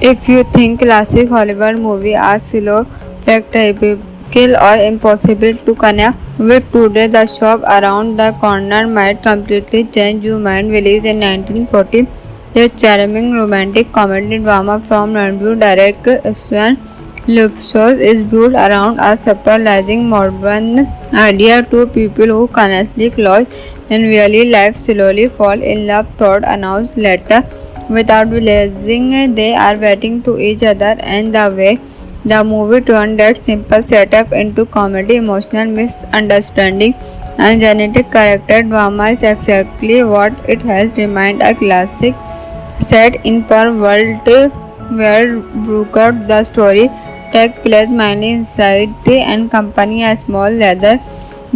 If you think classic Hollywood movies are slow, practical or impossible to connect with today, The Shop Around the Corner might completely change your mind. Released in 1940, a charming romantic comedy drama from Ranbir director Swan Lupsos is built around a surprising modern idea. Two people who honestly close in really life slowly fall in love, thought announced later without realizing they are waiting to each other, and the way the movie turned that simple setup into comedy, emotional misunderstanding, and genetic character drama is exactly what it has remained a classic set in per world where Brooker the story takes place mainly inside and company a small leather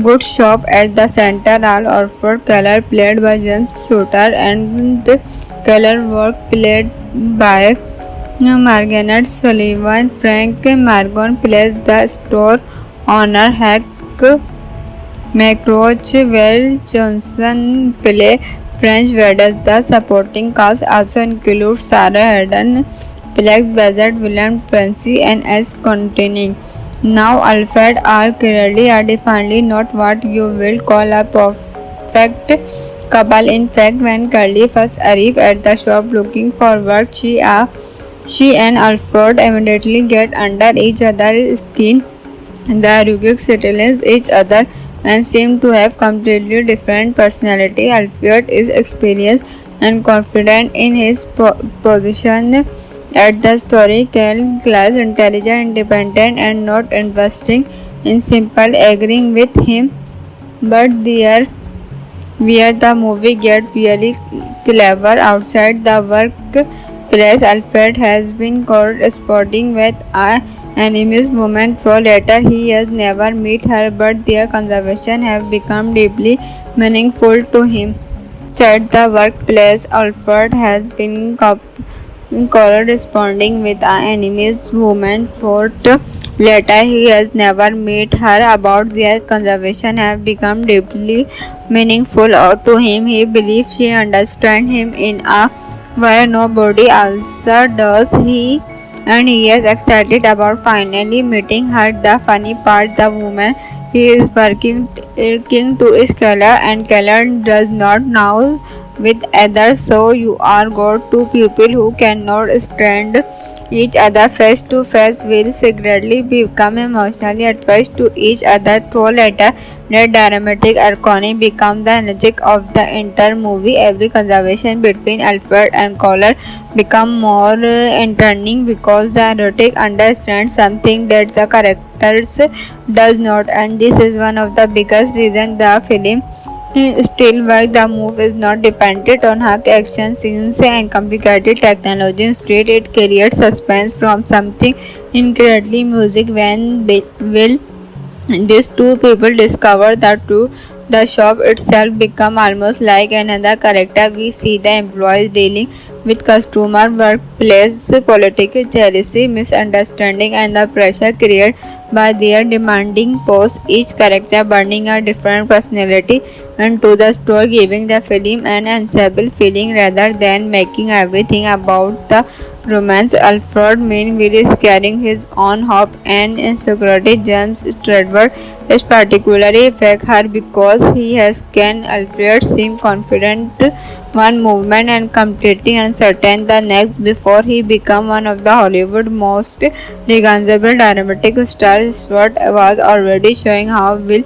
goods shop at the center. All Orford Keller played by James Shooter and Keller work played by Margaret Sullivan. Frank Margon plays the store owner Hack McRoach, while Johnson play French Vedas. The supporting cast also includes Sarah Hayden, Plex Bazard, William Francie, and S. Contining. Now, Alfred R. Kirby are definitely not what you will call a perfect couple. In fact, when Curly first arrived at the shop looking for work, she and Alfred immediately get under each other's skin. The Rugic settles each other and seem to have completely different personality. Alfred is experienced and confident in his position at the historical class, intelligent, independent, and not investing in simple agreeing with him. But there where the movie gets really clever outside the workplace. Alfred has been corresponding with an anonymous woman for later. He has never met her, but their conversation have become deeply meaningful to him. At the workplace, Alfred has been corresponding with an anonymous woman for later. He has never met her, about their conversation have become deeply meaningful to him. He believes she understands him in a way nobody else does. He is excited about finally meeting her. The funny part, the woman he is working to is Keller, and Keller does not know with others. So you are got two people who cannot stand each other face to face will secretly become emotionally attached to each other through later. That dramatic irony becomes the logic of the entire movie. Every conversation between Alfred and Collar become more entertaining because the narrative understands something that the characters does not, and this is one of the biggest reasons the film still works. The move is not dependent on hack action scenes and complicated technology. Instead, it creates suspense from something incredibly music. When they will these two people discover the truth, the shop itself becomes almost like another character. We see the employees dealing with customer, workplace politics, jealousy, misunderstanding, and the pressure created by their demanding posts. Each character bringing a different personality into the story, giving the film an ensemble feeling rather than making everything about the romance. Alfred meanwhile is carrying his own hope and insecurity. James Stradford is particularly affect her because he has can Alfred seem confident one movement and completely uncertain the next before he become one of the Hollywood most recognizable dramatic stars. What was already showing how well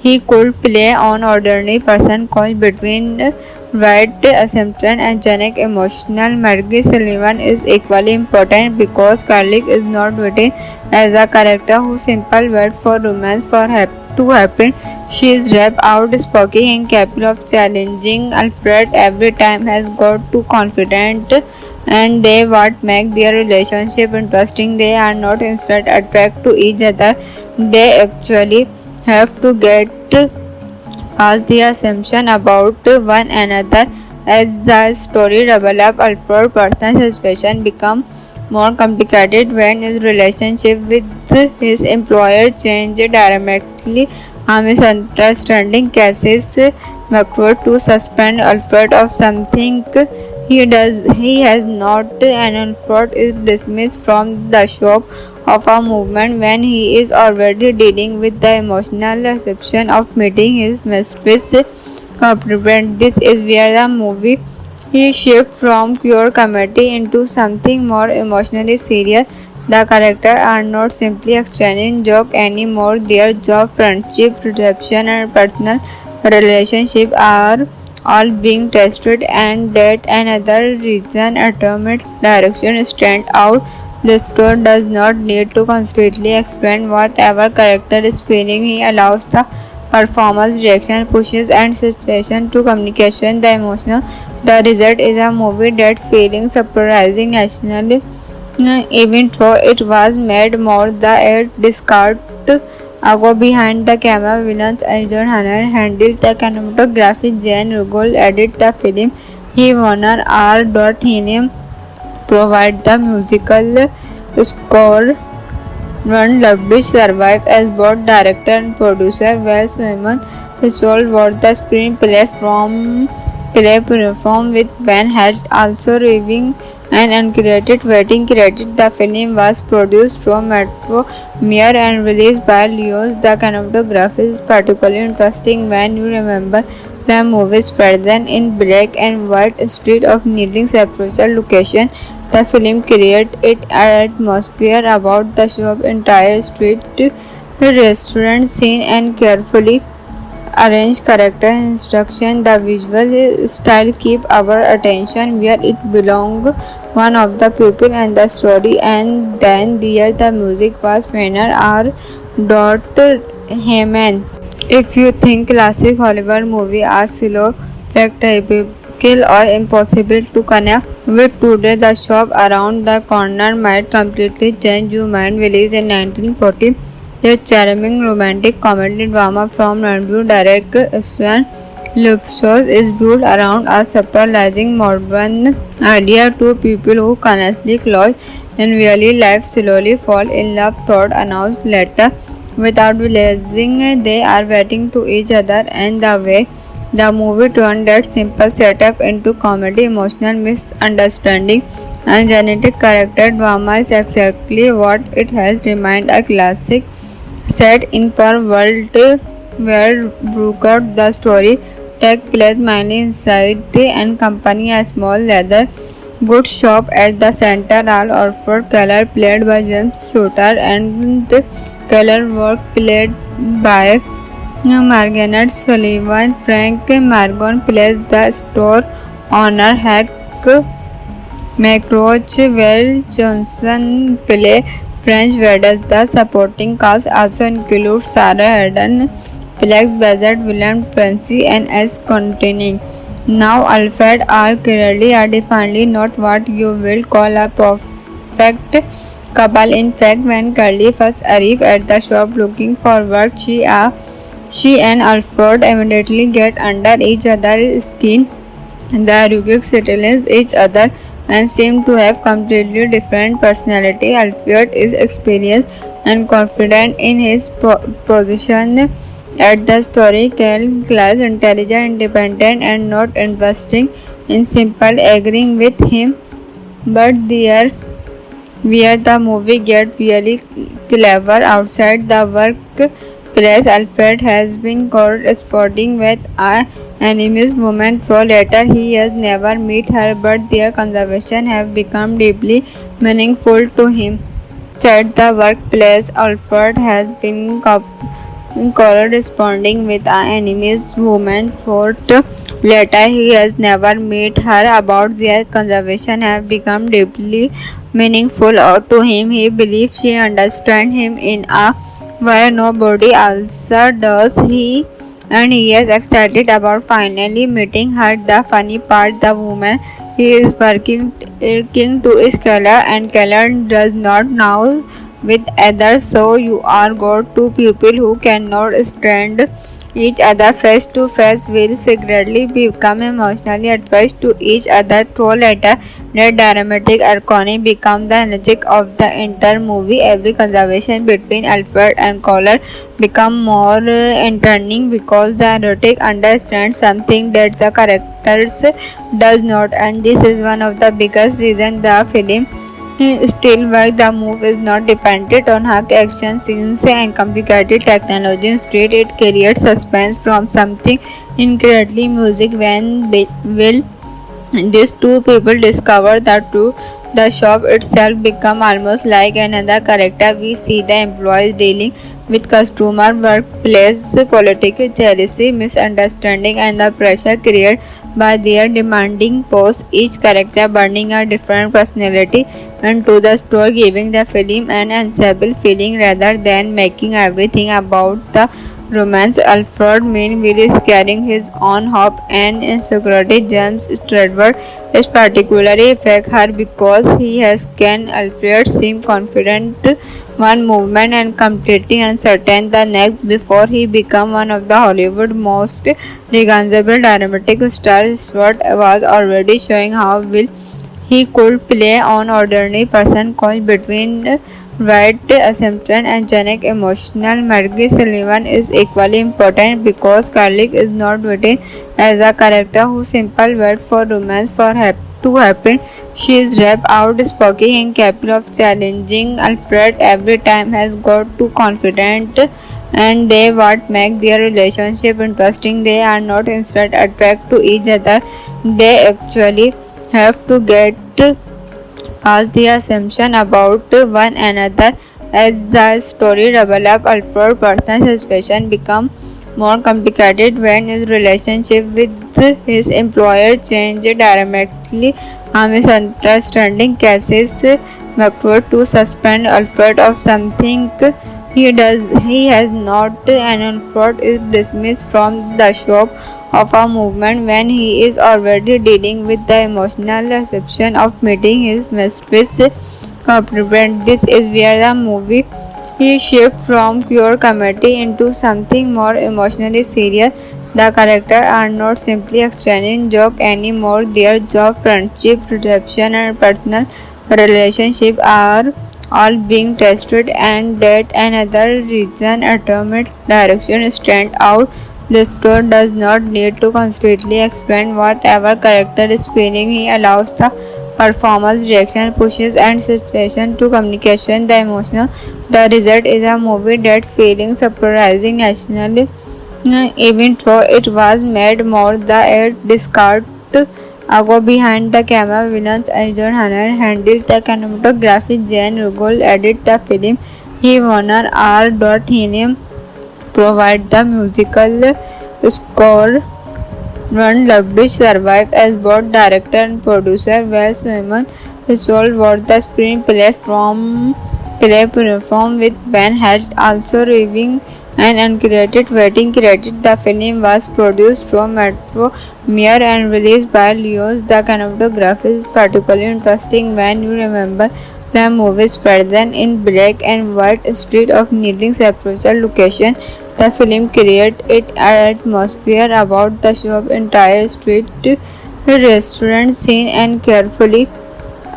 he could play on ordinary person caught between right assumption and genic emotional. Margaret Sullivan is equally important because Carlick is not written as a character who simple wait for romance to happen. She is rap outspoken and capable of challenging Alfred every time, has got too confident, and they what make their relationship interesting. They are not instead attracted to each other. They actually have to get past the assumption about one another. As the story develops, Alfred's personal situation becomes more complicated when his relationship with his employer changes dramatically. A misunderstanding causes McCrory to suspend Alfred of something He has not, and Alfred is dismissed from the shop of a movement when he is already dealing with the emotional reception of meeting his mistress. This is where the movie he shifts from pure comedy into something more emotionally serious. The characters are not simply exchanging jokes anymore. Their job, friendship, perception, and personal relationship are all being tested, and that another reason atomic direction stand out. The story does not need to constantly explain whatever character is feeling. He allows the performance, reaction, pushes, and situation to communication the emotional. The result is a movie that feeling surprising nationally, even though it was made more the discard ago behind the camera. Villains Ajay Hanner handled the cinematography. Jane Rugol edited the film. He Warner R. Hinium provide the musical score. Ron Loveridge survived as both director and producer, while Simon Hissol wrote the screenplay from performed with Ben had also reviewing and uncredited writing credit. The film was produced from Metro Mere and released by Leos. The cinematography is particularly interesting when you remember the movie's present in black and white instead of needing separate location. The film creates an atmosphere about the shop, entire street, restaurant scene, and carefully arranged character instruction. The visual style keep our attention where it belongs. One of the people and the story, and then there the music was Fener R. Heyman. If you think classic Hollywood movie are slow, practical or impossible to connect with today, The Shop Around the Corner might completely change your mind. Released in 1940, a charming romantic comedy drama from review director Sven Lupsos is built around a surprising modern idea. Two people who honestly close in real life slowly fall in love, thought announced later without realizing they are waiting to each other, and the way the movie turned that simple setup into comedy, emotional misunderstanding, and genetic character drama is exactly what it has remained a classic set in per world where Brookout the story takes place mainly inside and company a small leather goods shop at the center. All Orford Keller played by James Shooter and Keller work played by Margaret Sullivan. Frank Margon plays the store owner Hack McRoach, while Johnson plays French Vedas. The supporting cast also includes Sarah Hayden, plays Bazard, William Francie, and S. Contining. Now, Alfred are clearly are definitely not what you will call a perfect couple. In fact, when Curly first arrives at the shop looking for work, she and Alfred immediately get under each other's skin. The Rubik settles each other and seem to have completely different personality. Alfred is experienced and confident in his position at the story class, intelligent, independent, and not investing in simple agreeing with him. But there where the movie gets really clever outside the workplace. Alfred has been corresponding with an enemy's woman for later. He has never met her, but their conversation have become deeply meaningful to him. At the workplace, Alfred has been corresponding with an enemy's woman for later. He has never met her, about their conversation have become deeply meaningful to him. He believes she understands him in a way nobody else does. He is excited about finally meeting her. The funny part, the woman he is working to is Keller, and Keller does not know with others. So you are got two people who cannot stand each other face to face will secretly become emotionally attached to each other through later. The dramatic irony becomes the logic of the entire movie. Every conversation between Alfred and Collar become more entertaining because the erotic understands something that the characters does not, and this is one of the biggest reasons the film still works. The move is not dependent on her action scenes and complicated technology. Instead, it creates suspense from something incredibly music when they will these two people discover the truth. The shop itself becomes almost like another character. We see the employees dealing with customer, workplace politics, jealousy, misunderstanding, and the pressure created by their demanding posts. Each character bringing a different personality into the story, giving the film an ensemble feeling rather than making everything about the romance. Alfred Mainville is carrying his own hope and insecurity. James Stradford is particularly affect her because he has can Alfred seem confident one movement and completely uncertain the next before he become one of the Hollywood most recognizable dramatic stars. Stewart was already showing how well he could play on ordinary person caught between right assumption and genic emotional. Margaret Sullivan is equally important because Carlick is not written as a character who simple wait for romance to happen. She is rap outspoken and capable of challenging Alfred every time, has got too confident, and they what make their relationship interesting. They are not instead attract to each other. They actually have to get past the assumption about one another. As the story develops, Alfred's personal situation becomes more complicated when his relationship with his employer changes dramatically. A misunderstanding causes McFord to suspend Alfred of something he has not, and Alfred is dismissed from the shop of a movement when he is already dealing with the emotional reception of meeting his mistress. This is where the movie he shifts from pure comedy into something more emotionally serious. The characters are not simply exchanging jokes anymore. Their job, friendship, perception, and personal relationship are all being tested, and that another reason atomic direction stand out. The story does not need to constantly explain whatever character is feeling. He allows the performance, reaction, pushes, and situation to communication the emotional. The result is a movie that feels surprising nationally, even though it was made more the discard ago behind the camera. Villains Ajay Hanner handled the cinematography. Jane Rugol edited the film. He Warner R. Hinium provide the musical score. Ron Loveridge survived as both director and producer, while Simon Hissol wrote the screenplay from with Ben had also reviewing and uncredited writing credit. The film was produced from Metro Mere and released by Leos. The cinematography is particularly interesting when you remember the movie's present in black and white street of needing separate location. The film created an atmosphere about the shop, entire street, restaurant scene, and carefully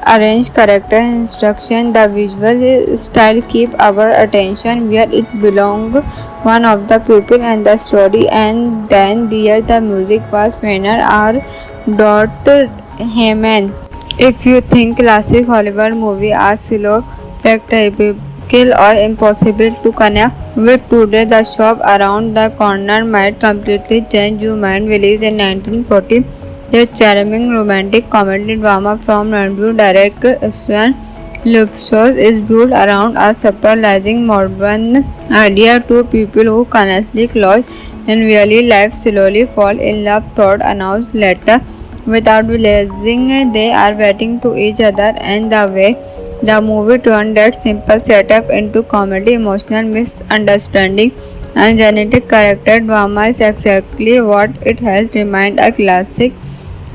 arranged character instruction. The visual style keep our attention where it belongs, one of the people and the story. And then there the music was Fener R. Heyman. If you think classic Hollywood movie are slow, predictable, or impossible to connect with today, the shop around the corner might completely change your mind. Released in 1940, a charming romantic comedy drama from Ranbir director Swan Lupsos is built around a surprising modern idea. Two people who constantly close in really life slowly fall in love, thought announced later without realizing they are waiting to each other, and the way the movie turned that simple setup into comedy, emotional misunderstanding, and genetic character drama is exactly what it has remained a classic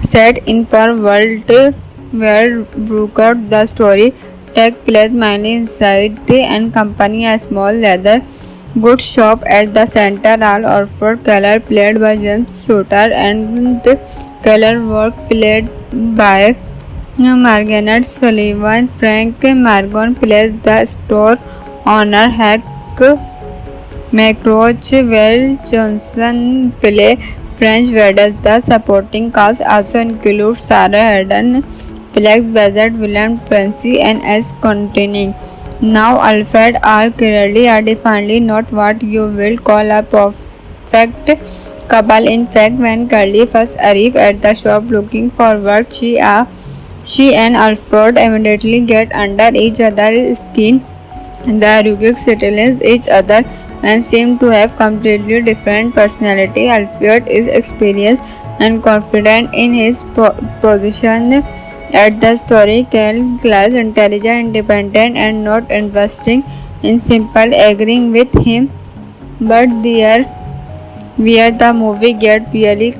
set in per world where Brooker. The story takes place mainly inside and company a small leather good shop at the center. Al Alfred Keller, played by James Shooter, and Keller work, played by Margaret Sullivan. Frank Margon plays the store owner Hank McRoach, while Johnson play French Vedas. The supporting cast also includes Sarah Hayden, Flex Bassett, William Tracy, and S. Contining. Now, Alfred R. Kirby are definitely not what you will call a perfect couple. In fact, when Curly first arrived at the shop looking for work, she and Alfred immediately get under each other's skin. The Ruggies settle each other and seem to have completely different personality. Alfred is experienced and confident in his position at the story, class, intelligent, independent, and not investing in simple agreeing with him. But there, where the movie gets really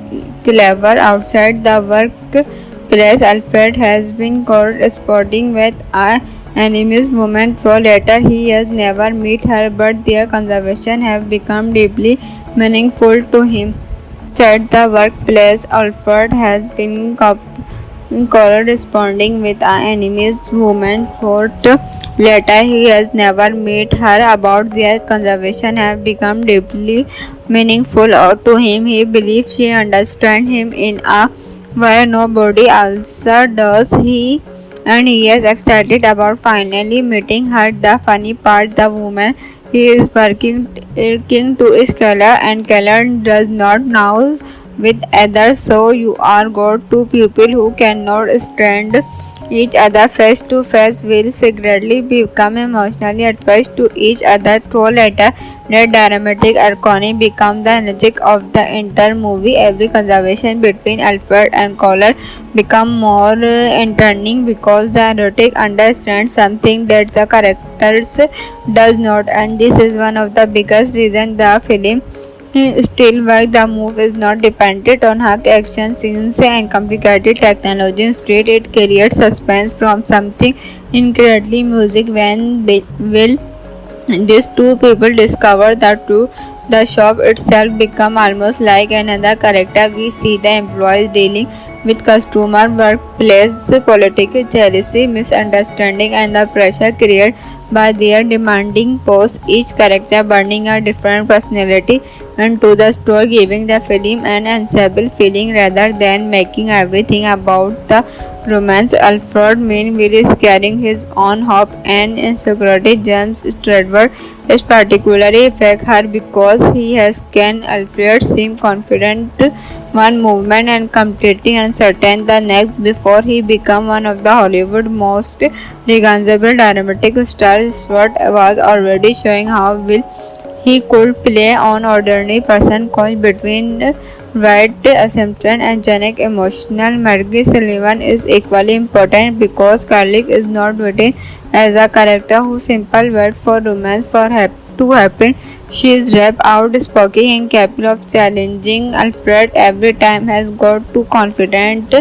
clever outside the workplace, Alfred has been corresponding with a enemy's woman for later. He has never met her, but their conversation have become deeply meaningful to him. Outside the workplace, Alfred has been corresponding with an enemy's woman for later. He has never met her, about their conversation have become deeply meaningful to him. He believes she understands him in a way nobody else does. He is excited about finally meeting her. The funny part, the woman he is working to is Keller, and Keller does not know with others. So you are got two people who cannot stand each other face to face will secretly become emotionally attached to each other through later. That dramatic irony becomes the logic of the entire movie. Every conversation between Alfred and Keller become more entertaining because the erotic understands something that the characters does not, and this is one of the biggest reasons the film still works. The move is not dependent on her action scenes and complicated technology. Instead, it creates suspense from something incredibly music. When these two people discover the truth, the shop itself becomes almost like another character. We see the employees dealing with customer, workplace politics, jealousy, misunderstanding, and the pressure created by their demanding posts. Each character bringing a different personality into the story, giving the film an ensemble feeling rather than making everything about the romance. Alfred meanwhile is carrying his own hope and insecurity. James Stradford is particularly affect her because he has can Alfred seem confident one movement and completely uncertain the next before he become one of the Hollywood most recognizable dramatic stars. What was already showing how well he could play on ordinary person coin between right assumption and genic emotional. Margaret Sullivan is equally important because Carlick is not written as a character who simple wait for romance to happen. She is rap outspoken and capable of challenging Alfred every time, has got too confident,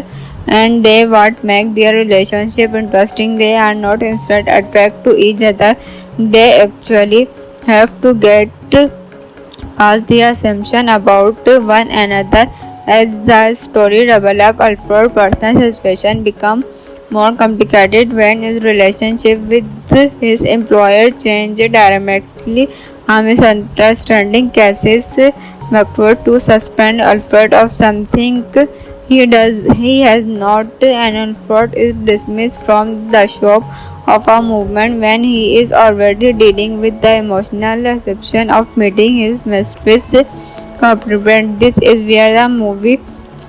and they what make their relationship interesting. They are not instead attract to each other. They actually have to get past the assumption about one another. As the story develops, Alfred's personal situation becomes more complicated when his relationship with his employer changes dramatically. A misunderstanding causes McFord to suspend Alfred of something he has not, and Alfred is dismissed from the shop of a movement when he is already dealing with the emotional deception of meeting his mistress. This is where the movie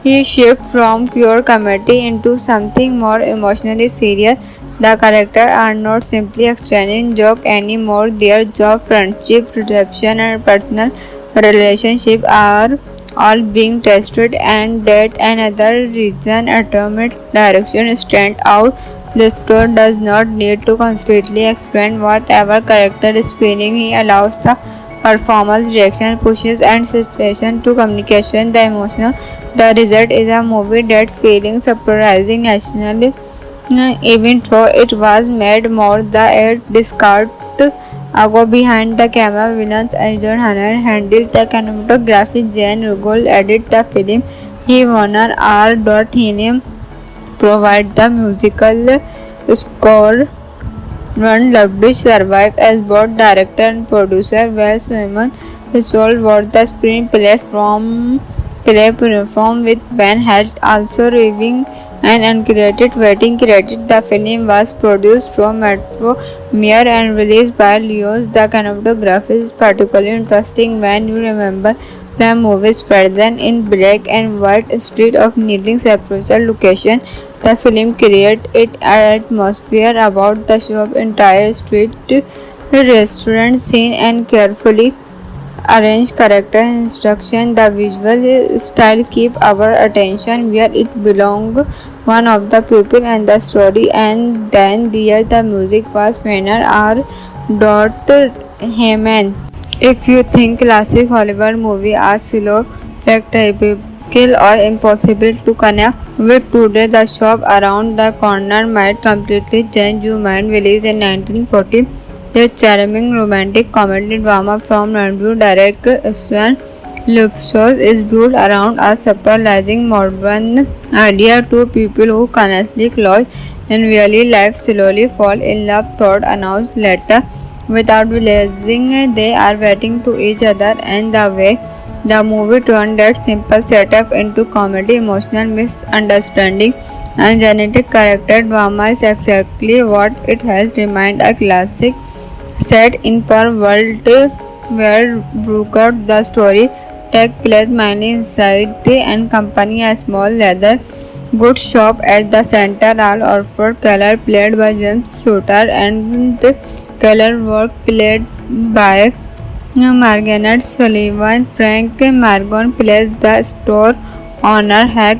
he shifts from pure comedy into something more emotionally serious. The characters are not simply exchanging jokes anymore. Their job, friendship, perception, and personal relationship are all being tested, and that another reason atomic direction stand out. The story does not need to constantly explain whatever character is feeling. He allows the performance, reaction, pushes, and situation to communication the emotional. The result is a movie that feeling surprising nationally, even though it was made more the discard Ago behind the camera, villains Ajay Hanner handled the cinematography, Jane Rugol edited the film, he Warner R. Hinium provided the musical score. Ron Loveridge survived as both director and producer, while Simon Hissol wrote the screenplay from with Ben Head also reviewing an uncredited writing credit. The film was produced from Metro Mere and released by Leos. The cinematography is particularly interesting when you remember the movie is present in black and white street of needing sequential location. The film creates an atmosphere about the shop, entire street, restaurant scene, and carefully arranged character instruction. The visual style keep our attention where it belongs. One of the people and the story, and then there the music was winner R. Heyman. If you think classic Hollywood movie are slow, practical or impossible to connect with today, The Shop Around the Corner might completely change your mind. Released in 1940, a charming romantic comedy drama from review director Sven Lupsos is built around a surprising modern idea. Two people who honestly close in really life slowly fall in love, thought announced later without realizing they are waiting to each other, and the way the movie turned that simple setup into comedy, emotional misunderstanding, and genetic character drama is exactly what it has remained a classic set in per world where Brooker. The story takes place mainly inside and company a small leather goods shop at the center. All Orford Keller played by James Shooter and Keller work played by Margaret Sullivan. Frank Margon plays the store owner Hack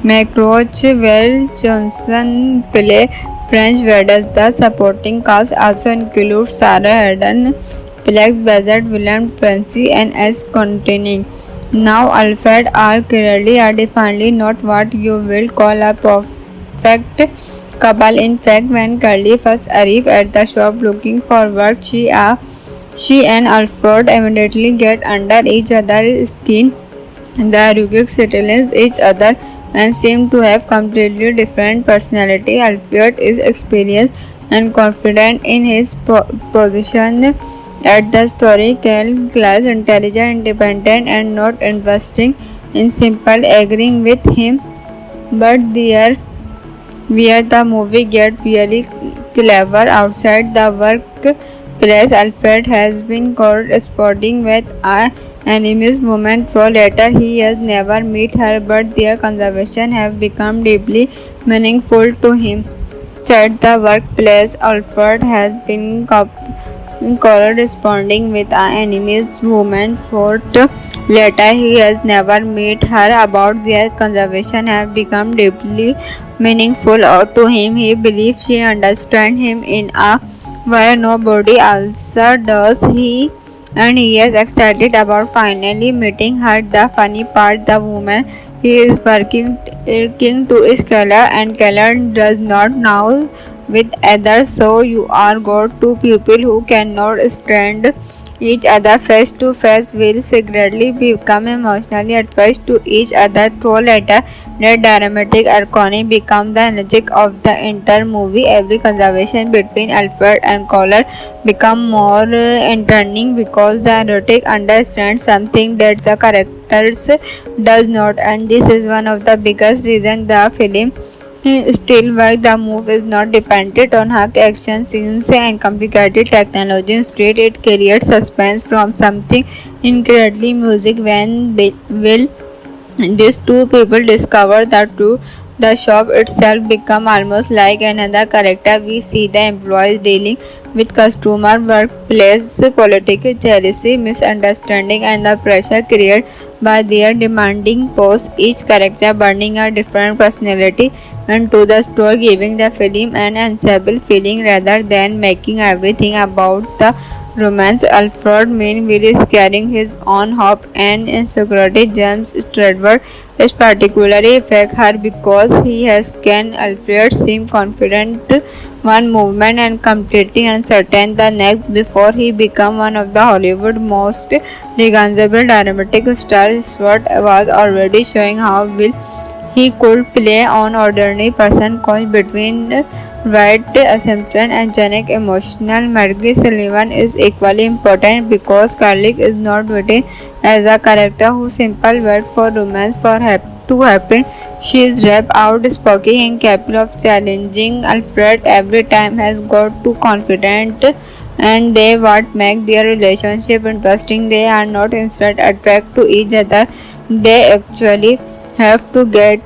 McRoach, while Johnson plays French Vedas. The supporting cast also includes Sarah Hayden, plays Bazard, William Francie, and S. Contining. Now, Alfred R. Kirby are definitely not what you will call a perfect couple. In fact, when Curly first arrived at the shop looking for work, she and Alfred immediately get under each other's skin. The Rugix utilize each other and seem to have completely different personality. Alfred is experienced and confident in his position at the story, class, intelligent, independent, and not investing in simple agreeing with him. But there where the movie gets really clever outside the workplace. Alfred has been corresponding with an anonymous woman for later. He has never met her, but their conversation have become deeply meaningful to him. At the workplace, Alfred has been corresponding with an anonymous woman for later. He has never met her, about their conversation have become deeply meaningful to him. He believes she understands him in a way nobody else does. He is excited about finally meeting her. The funny part, the woman he is working to is Keller, and Keller does not know with others. So you are got two people who cannot stand each other face to face will secretly become emotionally attached to each other through later. That dramatic irony becomes the energy of the entire movie. Every conversation between Alfred and Keller become more entertaining because the narrative understands something that the characters does not, and this is one of the biggest reasons the film still works. The movie is not dependent on hack action scenes and complicated technology. Instead, it creates suspense from something incredibly music. When these two people discover the truth, the shop itself becomes almost like another character. We see the employees dealing with customer, workplace politics, jealousy, misunderstanding, and the pressure created by their demanding posts. Each character bringing a different personality into the story, giving the film an ensemble feeling rather than making everything about the romance. Alfred, meanwhile, is carrying his own hope and insecurity. James Stradford is particularly affect her because he has can Alfred seem confident one movement and completely uncertain the next before he become one of the Hollywood most recognizable dramatic stars. Stewart was already showing how well he could play on ordinary person coin between right assumption and genic emotional. Margaret Sullivan is equally important because Carlick is not written as a character who simple wait for romance to happen. She is rap outspoken and capable of challenging Alfred every time has got too confident and they what make their relationship interesting. They are not instead attract to each other. They actually have to get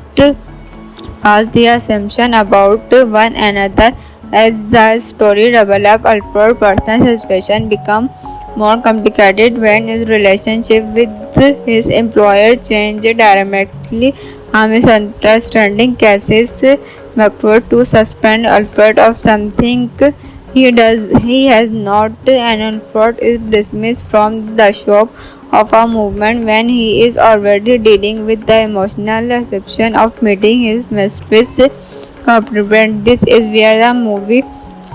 past the assumption about one another. As the story develops, Alfred's personal situation becomes more complicated when his relationship with his employer changes dramatically. A misunderstanding causes McFord to suspend Alfred of something he has not, and Alfred is dismissed from the shop of a movement when he is already dealing with the emotional reception of meeting his mistress. This is where the movie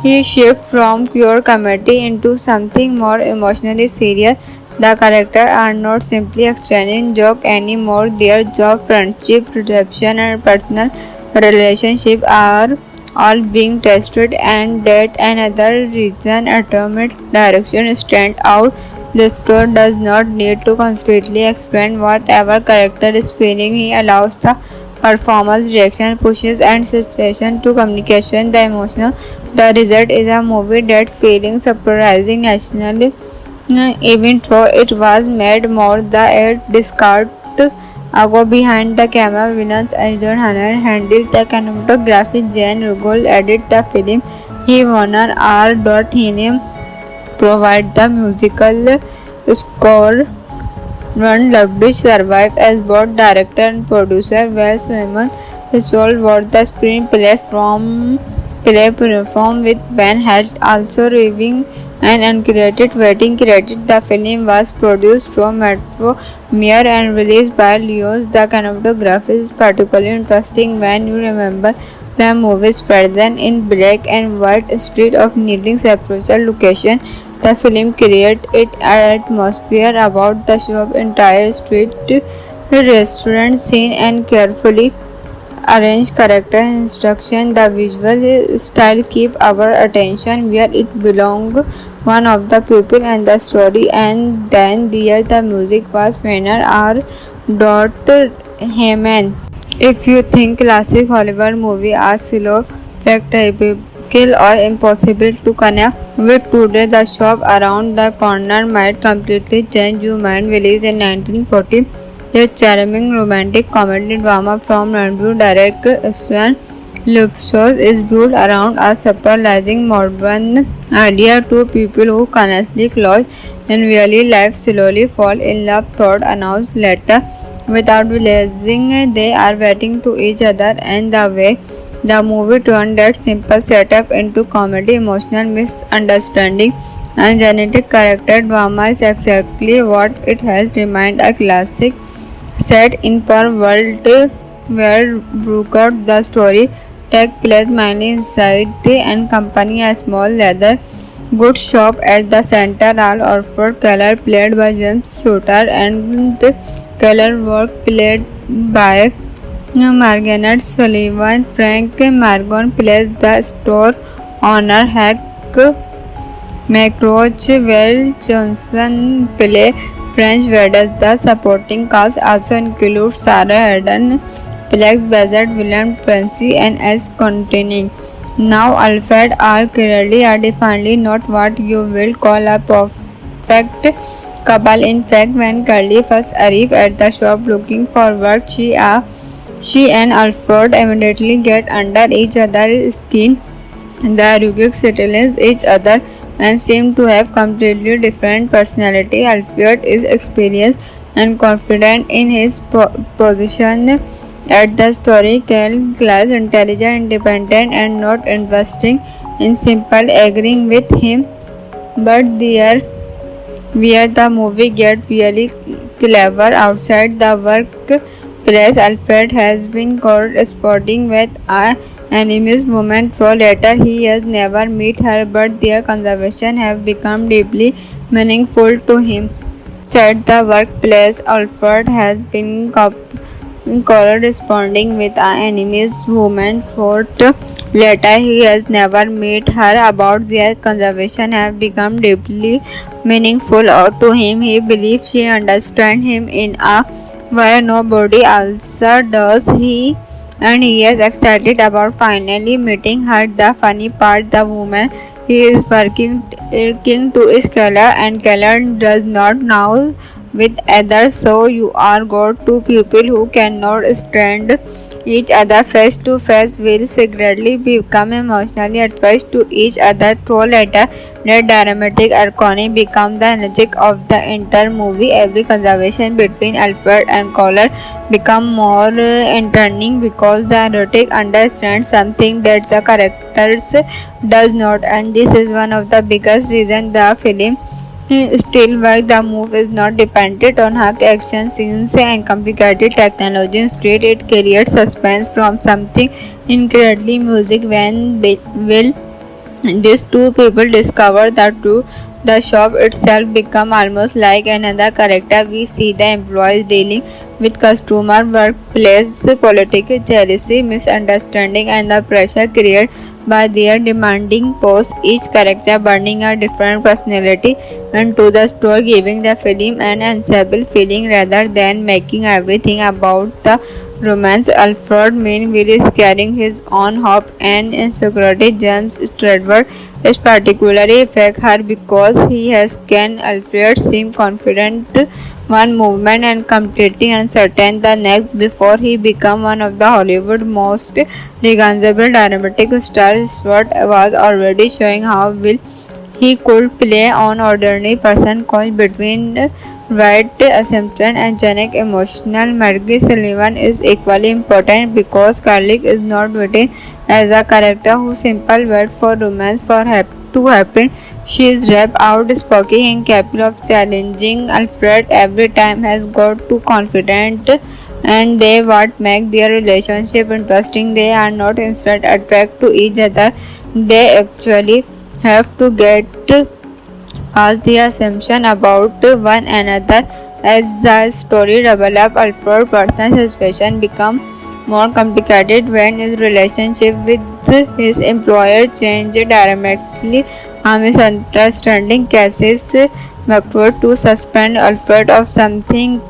he shifts from pure comedy into something more emotionally serious. The characters are not simply exchanging jokes anymore. Their job, friendship, perception, and personal relationship are all being tested, and that another reason atomic direction stand out. The story does not need to constantly explain whatever character is feeling. He allows the performance, reaction, pushes, and situation to communication the emotional. The result is a movie that feeling surprising nationally, even though it was made more the air discard ago behind the camera. Villains Ajay Hanna handled the cinematography. Jane Rugol edited the film. He Warner R. Hinem provide the musical score. Ron Loveridge survived as both director and producer, while Simon Hissol wrote the screenplay performed with Ben Hecht also reviewing and uncredited writing credit. The film was produced from Metro Mere and released by Leos. The cinematography is particularly interesting when you remember the movie's present in black and white street of needing separate location. The film created an atmosphere about the shop, entire street, restaurant scene, and carefully arranged character instruction. The visual style keep our attention where it belong, one of the people and the story, and then there the music was winner R. Heyman. If you think classic Hollywood movie are slow, predictable or impossible to connect with today, The Shop Around the Corner might completely change your mind. Released in 1940, a charming romantic comedy drama from review director Swan Lupsos is built around a surprising modern idea. Two people who honestly close in real life slowly fall in love, thought announced later without realizing they are waiting to each other, and the way the movie turned that simple setup into comedy, emotional misunderstanding, and genetic character drama is exactly what it has remained a classic set in per world where Brooker the story takes place mainly inside and company a small leather goods shop at the center. All Orford Keller played by James Shooter and Keller work played by Margaret Sullivan. Frank Margon plays the store owner Hank McRoach, while Johnson plays French Vedas. The supporting cast also includes Sarah Hayden, plays Bazette, William Fancy, and S. Contining. Now, Alfred are clearly are definitely not what you will call a perfect couple. In fact, when Curly first arrives at the shop looking for work, she and Alfred immediately get under each other's skin. The Rugic settles each other and seem to have completely different personality. Alfred is experienced and confident in his position at the story, class, intelligent, independent, and not investing in simple agreeing with him. But there where the movie gets really clever. Outside the workplace, Alfred has been corresponding with an anonymous woman for later. He has never met her, but their conversation have become deeply meaningful to him. At the workplace, Alfred has been corresponding with an enemy's woman for later. He has never met her, about their conversation have become deeply meaningful to him. He believes she understands him in a way nobody else does. He is excited about finally meeting her. The funny part, the woman he is working to is Keller, and Keller does not know with others. So you are got two people who cannot stand each other face to face will secretly become emotionally attached to each other through later. That dramatic irony becomes the logic of the entire movie. Every conversation between Alfred and Collar become more entertaining because the erotic understands something that the characters does not, and this is one of the biggest reasons the film still works. The move is not dependent on her action scenes and complicated technology. Instead, it creates suspense from something incredibly music. When these two people discover the truth, the shop itself becomes almost like another character. We see the employees dealing with customer, workplace politics, jealousy, misunderstanding, and the pressure created by their demanding posts. Each character bringing a different personality into the story, giving the film an ensemble feeling rather than making everything about the romance. Alfred Mainville is carrying his own hope and insecurity. James Stradford is particularly affect her because he has can Alfred seem confident one movement and completely uncertain the next before he become one of the Hollywood most recognizable dramatic stars. Stewart was already showing how well he could play on ordinary person coin between right assumption and genic emotional. Margaret Sullivan is equally important because Carlick is not written as a character who simple wait for romance to happen. She is rap outspoken and capable of challenging Alfred every time, has got too confident, and they what make their relationship interesting. They are not instant attract to each other. They actually have to get past the assumption about one another. As the story develops, Alfred's personal situation become more complicated when his relationship with his employer changed dramatically. A misunderstanding causes McFord to suspend Alfred of something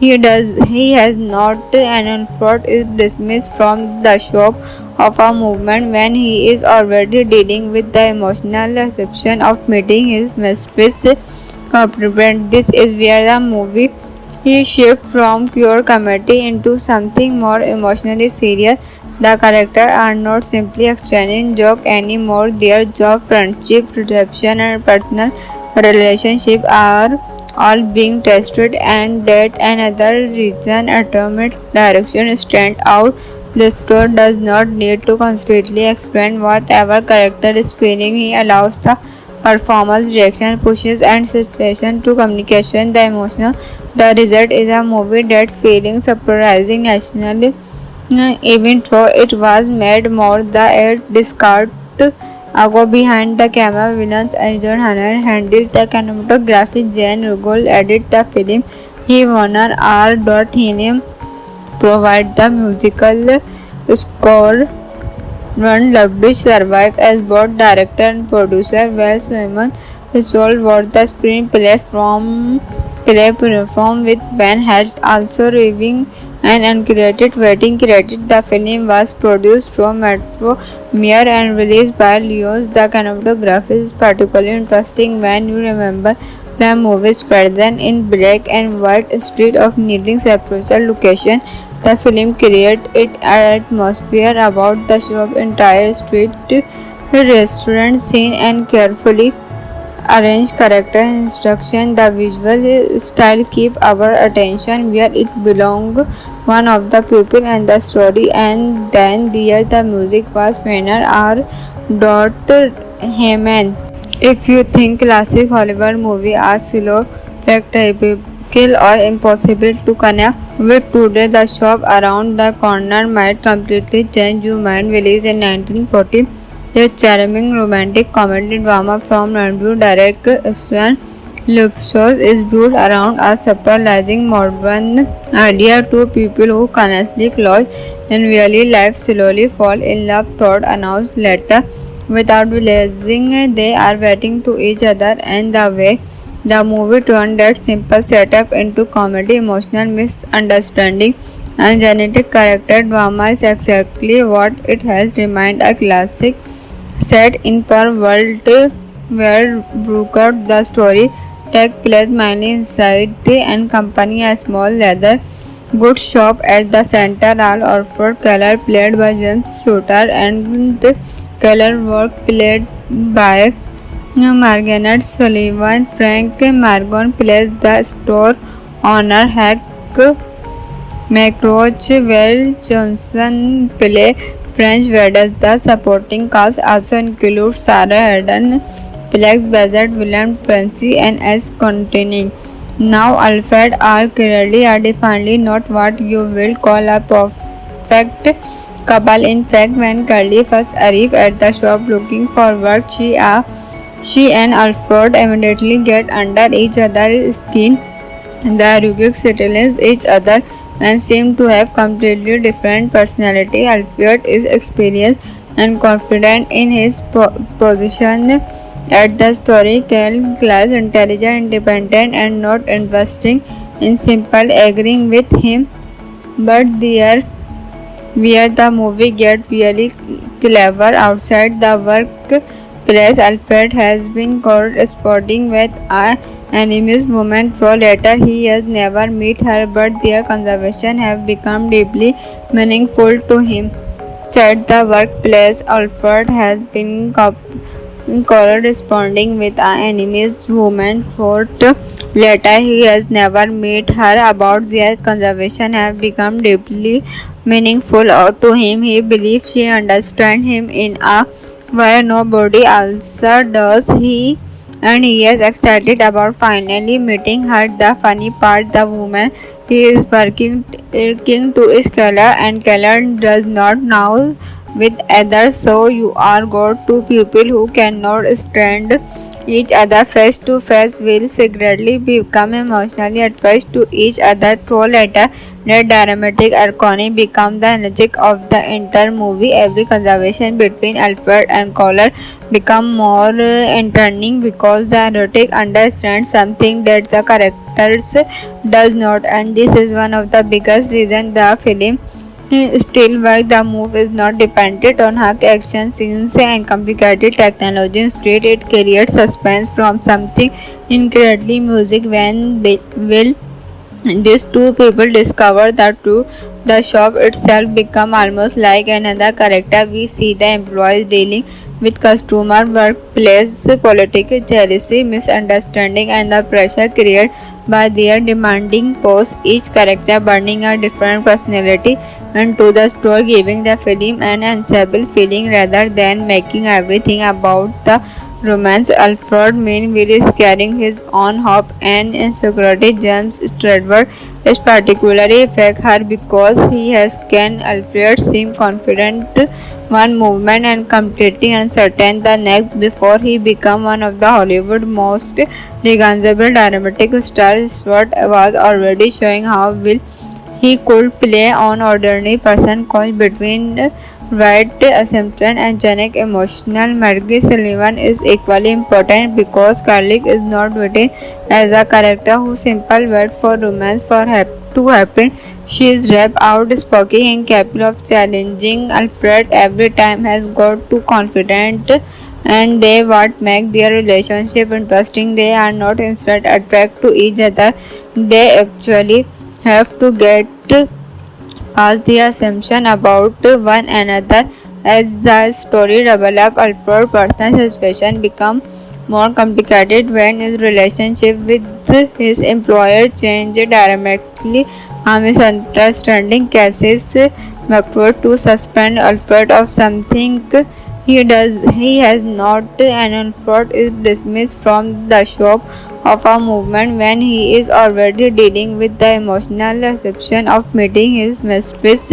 he has not, and Alfred is dismissed from the shop of a movement when he is already dealing with the emotional reception of meeting his mistress. This is where the movie he shifts from pure comedy into something more emotionally serious. The characters are not simply exchanging jokes anymore. Their job, friendship, perception, and personal relationship are all being tested, and that another reason atomic direction stand out. The story does not need to constantly explain whatever character is feeling. He allows the performance, reaction, pushes, and situation to communication the emotional. The result is a movie that feeling surprising nationally, even though it was made more the discard ago behind the camera. Villains Ajay Hanna handled the cinematography. Jane Rugol edited the film. He Warner R. Hinem provide the musical score. Ron Loveridge survived as both director and producer, while Simon Hissol wrote the screenplay from with Ben Head also reviewing an uncredited wedding credit. The film was produced from Metro Mere and released by Leos. The cinematography is particularly interesting when you remember the movie's present in black and white instead of needing separate location. The film created an atmosphere about the shop, entire street, restaurant scene, and carefully arranged character instruction. The visual style keep our attention where it belongs, one of the people and the story. And then there the music was Fenner R. Heyman. If you think classic Hollywood movies are slow, practical or impossible to connect with today, The Shop Around the Corner might completely change your mind. Released in 1940, a charming romantic comedy drama from Ranveer Direct Swan Lupsos is built around a surprising modern idea. Two people who connectly close in really life slowly fall in love, thought announced later without realizing they are waiting to each other, and the way the movie turned that simple setup into comedy, emotional misunderstanding, and genetic character drama is exactly what it has remained a classic set in per world where Brooker the story takes place mainly inside and company a small leather goods shop at the center. All Orford Keller played by James Shooter and Keller work played by Margaret Sullivan. Frank Margon plays the store owner Hack McRoach, while Johnson play French Vedas. The supporting cast also includes Sarah Eden, Plex Bazard, William Francie, and S. Contining. Now, Alfred R. Kirby are definitely not what you will call a perfect couple. In fact, when Curly first arrived at the shop looking for work, she and Alfred immediately get under each other's skin. The Rugic settles each other and seem to have completely different personality. Alfred is experienced and confident in his position at the story. Cal class, intelligent, independent, and not investing in simple agreeing with him. But there, where the movie gets really clever outside the workplace, Alfred has been corresponding with a enemy's woman for later. He has never met her, but their conversation have become deeply meaningful to him. At the workplace, Alfred has been corresponding with an enemy's woman for later. He has never met her, about their conversation have become deeply meaningful to him. He believes she understands him in a way nobody else does. He is excited about finally meeting her. The funny part, the woman he is working to is Keller, and Keller does not know with others. So you are got two people who cannot stand each other face to face will secretly become emotionally attached to each other through later. That dramatic irony becomes the energy of the entire movie. Every conversation between Alfred and Collar become more entertaining because the narrative understands something that the characters does not, and this is one of the biggest reasons the film still works. The move is not dependent on hack action scenes and complicated technology. Instead, it creates suspense from something incredibly music. When they will these two people discover the truth, the shop itself becomes almost like another character. We see the employees dealing with customer, workplace politics, jealousy, misunderstanding, and the pressure created by their demanding posts. Each character bringing a different personality into the store, giving the film an ensemble feeling rather than making everything about the romance. Alfred meanwhile is carrying his own hope and insecurity. James Stradford is particularly affect her because he has can Alfred seem confident one movement and completely uncertain the next before he become one of the Hollywood most recognizable dramatic stars. Stewart was already showing how well he could play on ordinary person caught between right assumption and genic emotional. Margaret Sullivan is equally important because Carlick is not written as a character who simple wait for romance to happen. She is rap outspoken and capable of challenging Alfred every time, has got too confident, and they what make their relationship interesting. They are not instead attract to each other. They actually have to get past the assumption about one another. As the story develops, Alfred's personal situation becomes more complicated when his relationship with his employer changes dramatically. A misunderstanding causes McFord to suspend Alfred of something He has not, and Alfred is dismissed from the shop of a movement when he is already dealing with the emotional reception of meeting his mistress.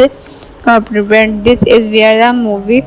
Comprehend. This is where the movie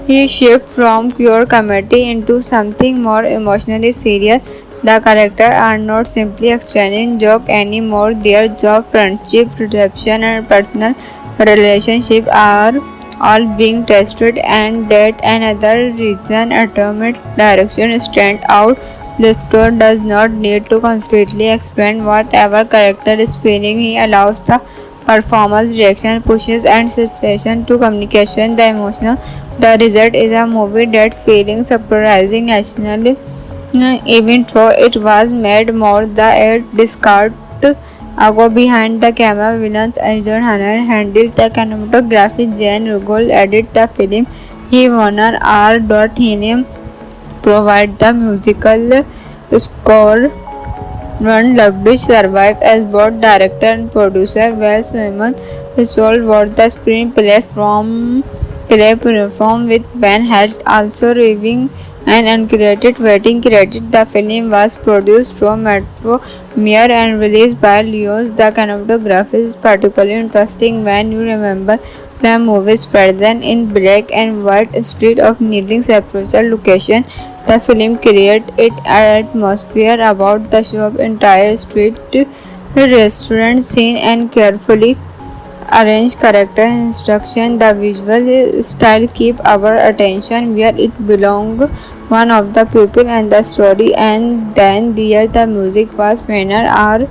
he shifts from pure comedy into something more emotionally serious. The characters are not simply exchanging jokes anymore. Their job, friendship, perception, and personal relationships are all being tested, and that another reason atomic direction stand out. The story does not need to constantly explain whatever character is feeling. He allows the performance, reaction, pushes, and situation to communication the emotional. The result is a movie that feeling surprising nationally, even though it was made more the eight discard ago behind the camera. Villains Ajay Hanna handled the cinematography. Jane Rugol edited the film. He Warner R. Hinem provide the musical score. Ron Loveridge survived as both director and producer, while Simon Hissol wrote the screenplay from performed with Ben had also reviewing an uncredited writing credit. The film was produced from Metro Mere and released by Leos. The cinematography is particularly interesting when you remember the movie's present in black and white street of needing separate location. The film creates an atmosphere about the shop, entire street, restaurant scene, and carefully arranged character instruction. The visual style keep our attention where it belongs, one of the people and the story, and then there the music was winner R.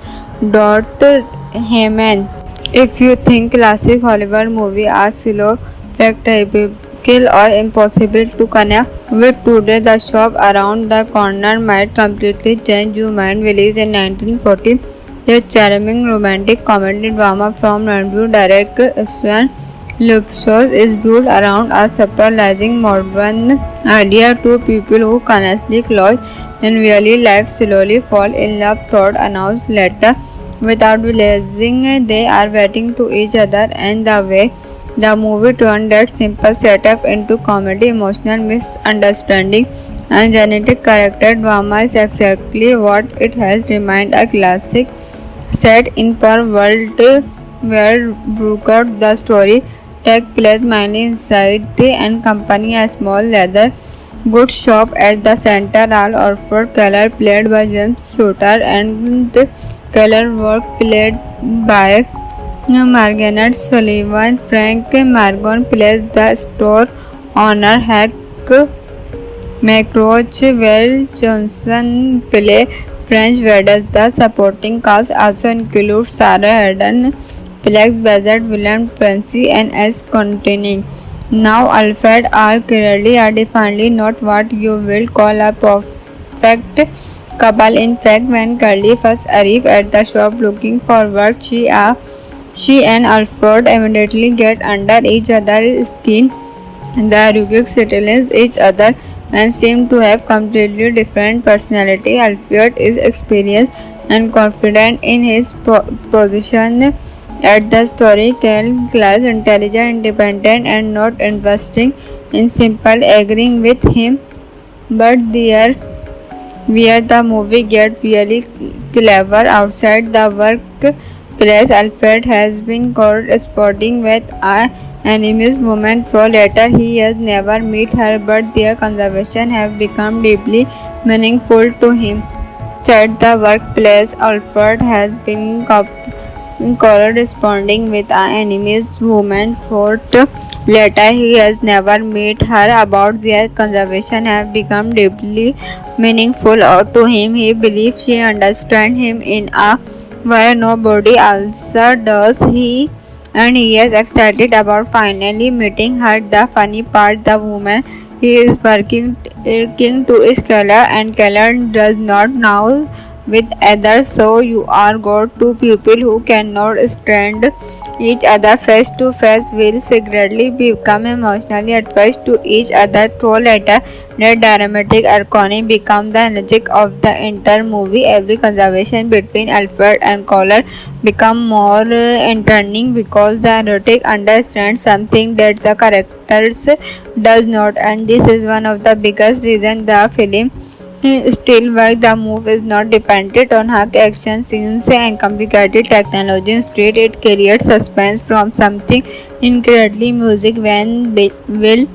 Heyman. If you think classic Hollywood movie are slow, practical or impossible to connect with today, The Shop Around the Corner might completely change your mind. Released in 1940, a charming romantic comedy drama from review director Sven Lupsos is built around a surprising modern idea. Two people who honestly close in really life slowly fall in love, thought announced later without realizing they are waiting to each other, and the way the movie turned that simple setup into comedy, emotional misunderstanding, and genetic character drama is exactly what it has remained a classic set in per world where Brooker the story takes place mainly inside the and company a small leather goods shop at the center. All Orford Keller played by James Shooter and Keller work played by Margaret Sullivan. Frank Margon plays the store owner Hack McRoach, while Johnson plays French Vedas. The supporting cast also includes Sarah Hayden, Plex Bazard, William Francie, and S. Contining. Now, Alfred R. Kirby are definitely not what you will call a perfect couple. In fact, when Curly first arrives at the shop looking for work, she and Alfred immediately get under each other's skin. The Ruggies settle each other and seem to have completely different personality. Alfred is experienced and confident in his position at the story, class, intelligent, independent, and not investing in simple agreeing with him. But there where the movie gets really clever outside the workplace. Alfred has been corresponding with an anonymous woman for later. He has never met her, but their conversation have become deeply meaningful to him. At the workplace, Alfred has been corresponding with an anonymous woman for later. He has never met her, about their conversation have become deeply meaningful to him. He believes she understands him in a way nobody else does. He is excited about finally meeting her. The funny part, the woman he is working to is Keller, and Keller does not know with others. So you are got two people who cannot stand each other face to face will secretly become emotionally attached to each other through later. The dramatic irony becomes the logic of the entire movie. Every conversation between Alfred and Collar become more entertaining because the narrative understands something that the characters does not, and this is one of the biggest reasons the film still works. The move is not dependent on her action scenes and complicated technology. Instead, it creates suspense from something incredibly music when they will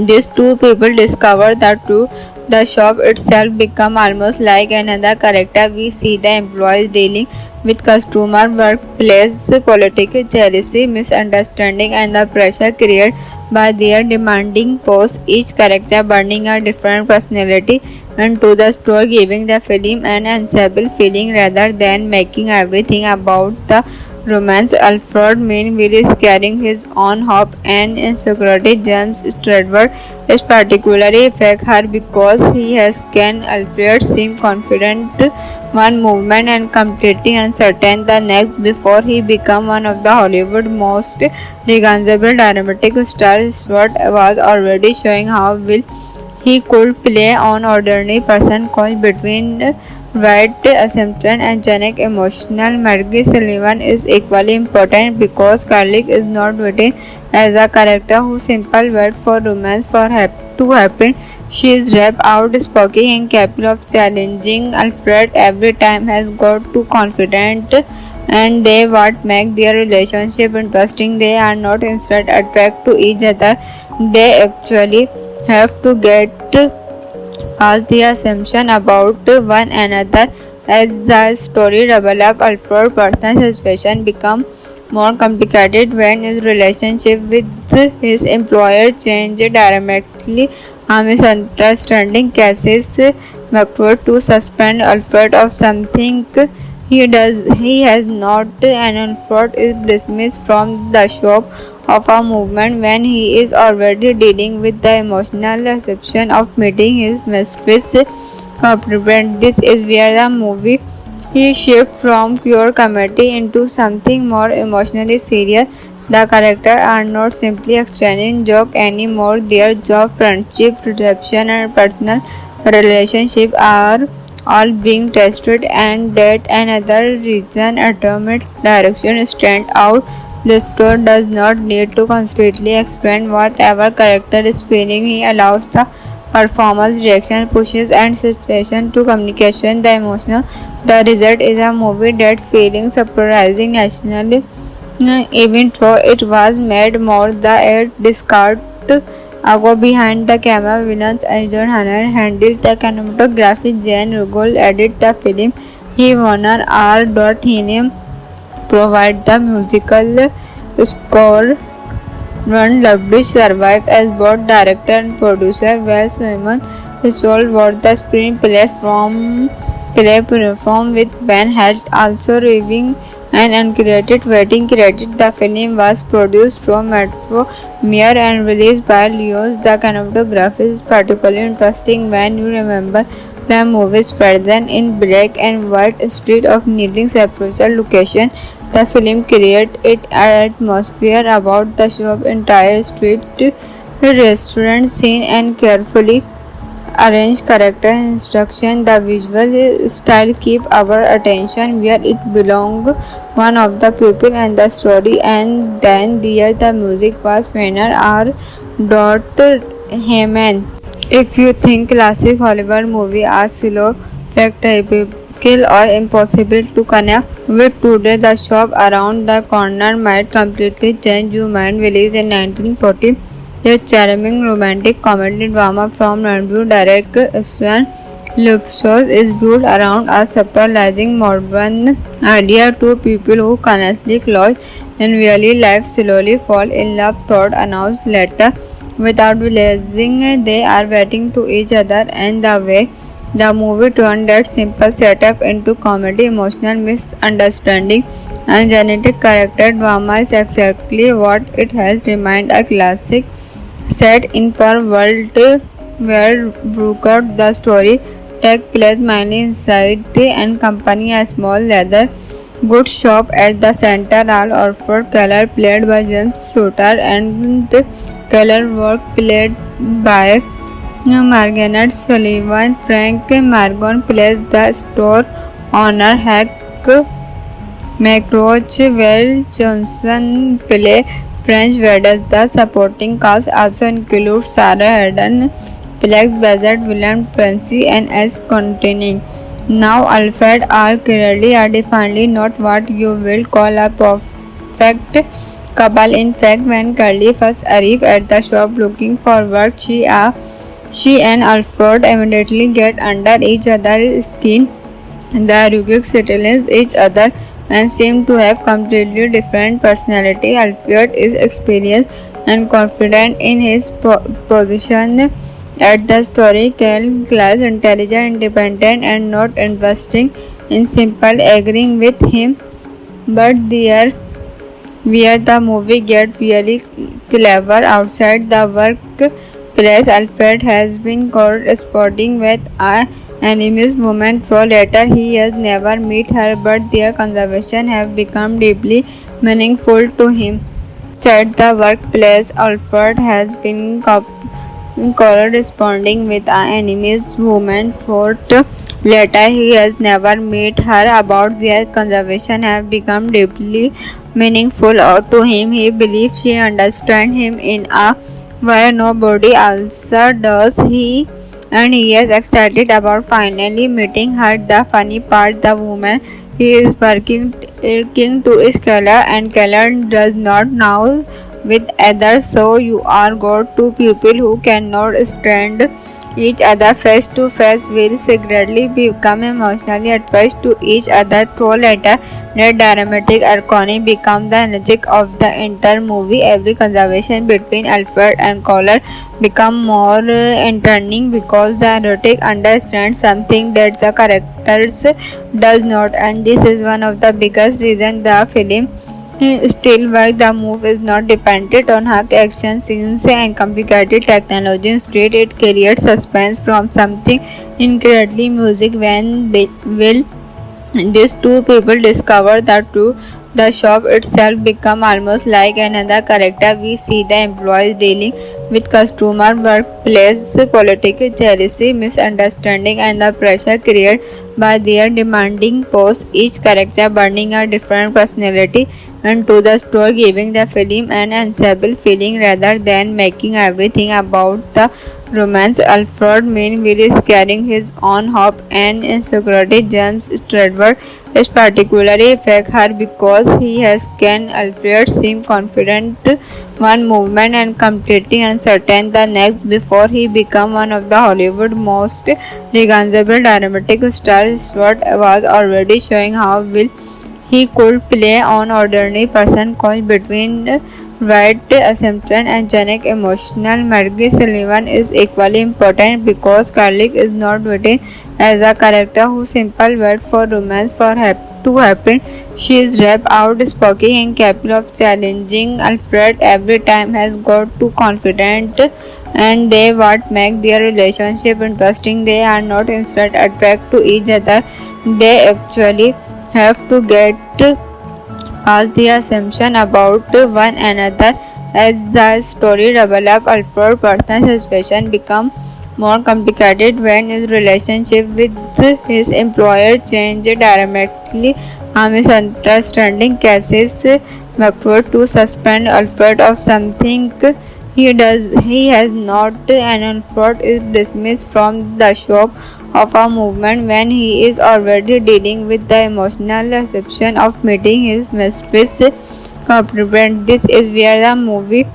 these two people discover the truth. The shop itself becomes almost like another character. We see the employees dealing with customer, workplace politics, jealousy, misunderstanding, and the pressure created by their demanding posts. Each character bringing a different personality into the story, giving the film an ensemble feeling rather than making everything about the romance. Alfred Mainville is carrying his own hope and insecurity. James Stradford is particularly affect her because he has can Alfred seem confident one movement and completely uncertain the next before he become one of the Hollywood most recognizable dramatic stars. Stewart was already showing how well he could play on ordinary person caught between right assumption and genic emotional. Margaret Sullivan is equally important because Carlick is not written as a character who simple wait for romance to happen. She is rap outspoken and capable of challenging Alfred every time has got too confident, and they what make their relationship interesting. They are not instead attract to each other. They actually have to get past the assumption about one another. As the story develops, Alfred's personal situation becomes more complicated when his relationship with his employer changes dramatically. A misunderstanding causes McFord to suspend Alfred of something he has not, and Alfred is dismissed from the shop of a movement when he is already dealing with the emotional reception of meeting his mistress. This is where the movie he shifts from pure comedy into something more emotionally serious. The characters are not simply exchanging jokes anymore. Their job, friendship, perception, and personal relationship are all being tested, and that another reason atomic direction stand out. The story does not need to constantly explain whatever character is feeling. He allows the performance, reaction, pushes, and situation to communication the emotional. The result is a movie that feeling surprising nationally, even though it was made more the air discard ago behind the camera. Villains Ajay Hanner handled the cinematography. Jane Rugol edited the film. He Warner R. Hinem provide the musical score. Ron Loveridge survived as both director and producer, while Simon Hissol wrote the screenplay from with Ben Hecht also reviewing an uncredited writing credit. The film was produced from Metro Mere and released by Leos. The cinematography is particularly interesting when you remember the movie's present in black and white street of needing separate location. The film creates an atmosphere about the shop, entire street, restaurant scene, and carefully arranged character instruction. The visual style keep our attention where it belongs, one of the people and the story. And then there the music was Fener R. Heyman. If you think classic Hollywood movie are slow, predictable, or impossible to connect with today, the shop around the corner might completely change your mind. Released in 1940, a charming romantic comedy drama from review director Swan Lupsos is built around a surprising modern idea. Two people who constantly close in real life slowly fall in love, thought announced later without realizing they are waiting to each other, and the way the movie turned that simple setup into comedy, emotional misunderstanding, and genetic character drama is exactly what it has remained a classic set in per world where Brooker. The story takes place mainly inside and company a small leather Good shop at the center. Al Orford Keller played by James Shooter and Keller work played by Margaret Sullivan. Frank Margon plays the store owner Hank McRoach, while Johnson play French Vedas. The supporting cast also includes Sarah Hayden, Felix Bassett, William Francie, and S. Contining. Now, Alfred R. Kirby are definitely not what you will call a perfect couple. In fact, when Curly first arrived at the shop looking for work, she and Alfred immediately get under each other's skin. The Ruggies settle each other and seem to have completely different personality. Alfred is experienced and confident in his position at the story, class, intelligent, independent, and not investing in simple agreeing with him. But there, where the movie gets really clever outside the workplace, Alfred has been corresponding with a enemy's woman for later. He has never met her, but their conversation have become deeply meaningful to him. At the workplace, Alfred has been corresponding with an enemy's woman for later. He has never met her, about their conversation have become deeply meaningful to him. He believes she understands him in a way nobody else does. He is excited about finally meeting her. The funny part, the woman he is working to is Keller, and Keller does not know with others. So you are got two people who cannot stand each other face to face will secretly become emotionally attached to each other through later. That dramatic irony becomes the logic of the entire movie. Every conversation between Alfred and Keller become more entertaining because the erotic understands something that the characters does not, and this is one of the biggest reasons the film still works. The move is not dependent on hack action scenes and complicated technology. Instead, it creates suspense from something incredibly music. When these two people discover the truth, the shop itself becomes almost like another character. We see the employees dealing with customer, workplace politics, jealousy, misunderstanding, and the pressure created by their demanding posts. Each character bringing a different personality into the store, giving the film an ensemble feeling rather than making everything about the romance. Alfred Mainville is carrying his own hope and insecurity. James Stradford is particularly affect her because he has can Alfred seem confident one movement and completely uncertain the next before he become one of the Hollywood most recognizable dramatic stars. Stewart was already showing how well he could play on ordinary person caught between right assumption and genic emotional. Margaret Sullivan is equally important because Carlick is not written as a character whose simple word for romance to happen. She is rap outspoken and capable of challenging Alfred every time, has got too confident, and they what make their relationship interesting. They are not instant attract to each other. They actually have to get past the assumption about one another. As the story develops, Alfred's personal situation becomes more complicated when his relationship with his employer changes dramatically. A misunderstanding causes McFord to suspend Alfred of something he has not, and Alfred is dismissed from the shop of a movement when he is already dealing with the emotional deception of meeting his mistress. This is where the movie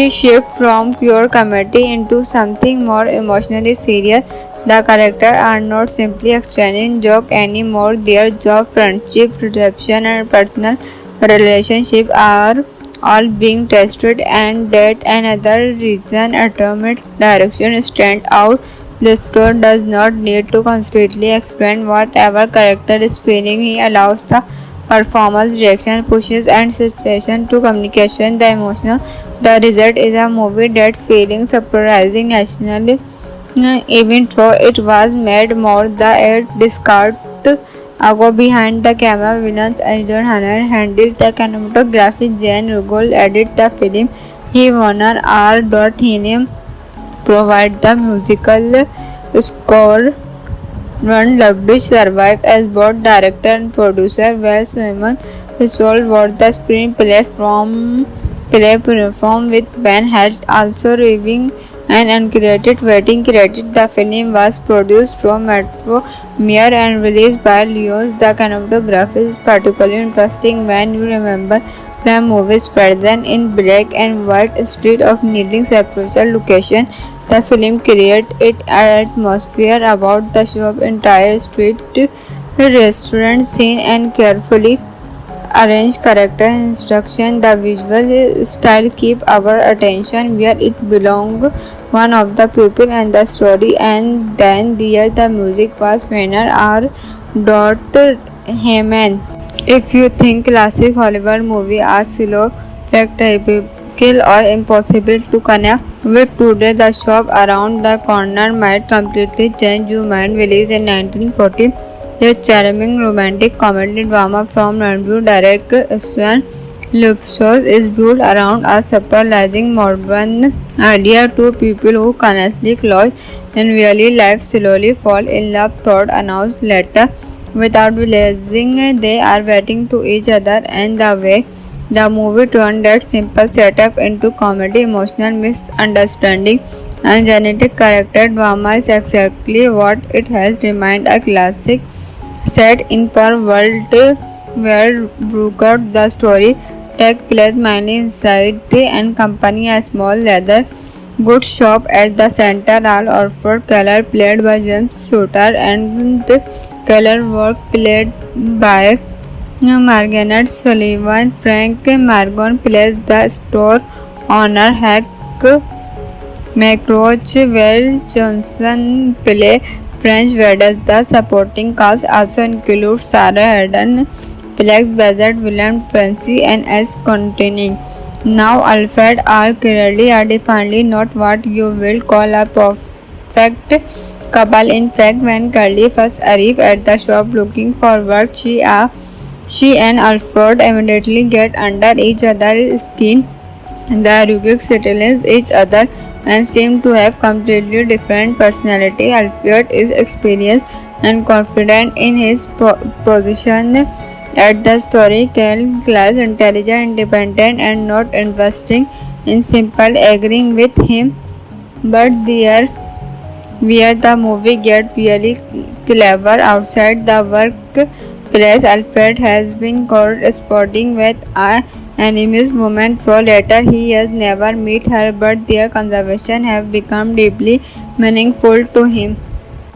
shifts from pure comedy into something more emotionally serious. The characters are not simply exchanging jokes anymore. Their job, friendship, perception, and personal relationships are all being tested, and that another reason atomic direction stand out. The story does not need to constantly explain whatever character is feeling. He allows the performance, reaction, pushes, and situation to communication the emotional. The result is a movie that feeling surprising nationally, even though it was made more the discard Ago behind the camera, villains Ajay Hanner handled the cinematography, Jane Rugol edited the film, he Warner R. Hinem provided the musical score. Ron Loveridge survived as both director and producer, while Simon Hissol wrote the screenplay with Ben Head also reviewing an uncredited writing credit. The film was produced from Metro Mere and released by Leos. The cinematography is particularly interesting when you remember the movie's present in black and white street of needing sequential location. The film created an atmosphere about the shop, entire street, restaurant scene, and carefully arranged character instruction. The visual style keep our attention where it belong, one of the people and the story, and then there the music was winner R. Heyman. If you think classic Hollywood movie are slow, practical or impossible to connect with today, The Shop Around the Corner might completely change your mind. Released in 1940, a charming romantic comedy drama from Ranveer Derek Swan Lupsos is built around a surprising modern idea. Two people who honestly close in really life slowly fall in love, thought announced later without realizing they are waiting to each other, and the way the movie turned that simple setup into comedy, emotional misunderstanding, and genetic character drama is exactly what it has remained a classic set in per world where Brookout the story takes place mainly inside and company a small leather goods shop at the center. All Orford Keller played by James Shooter and Keller work played by Margaret Sullivan. Frank Margon plays the store owner Hack McRoach, while Johnson plays French Vedas. The supporting cast also includes Sarah Eden, Plex Bazard, William Francie, and S. Contining. Now, Alfred R. Kirby are definitely not what you will call a perfect couple. In fact, when Curly first arrived at the shop looking for work, she and Alfred immediately get under each other's skin. The Rubik settles each other and seem to have completely different personality. Alfred is experienced and confident in his position at the story, class, intelligent, independent, and not investing in simple agreeing with him. But there, where the movie gets really clever outside the workplace, Alfred has been corresponding with a enemy's woman for later. He has never met her, but their conversation have become deeply meaningful to him.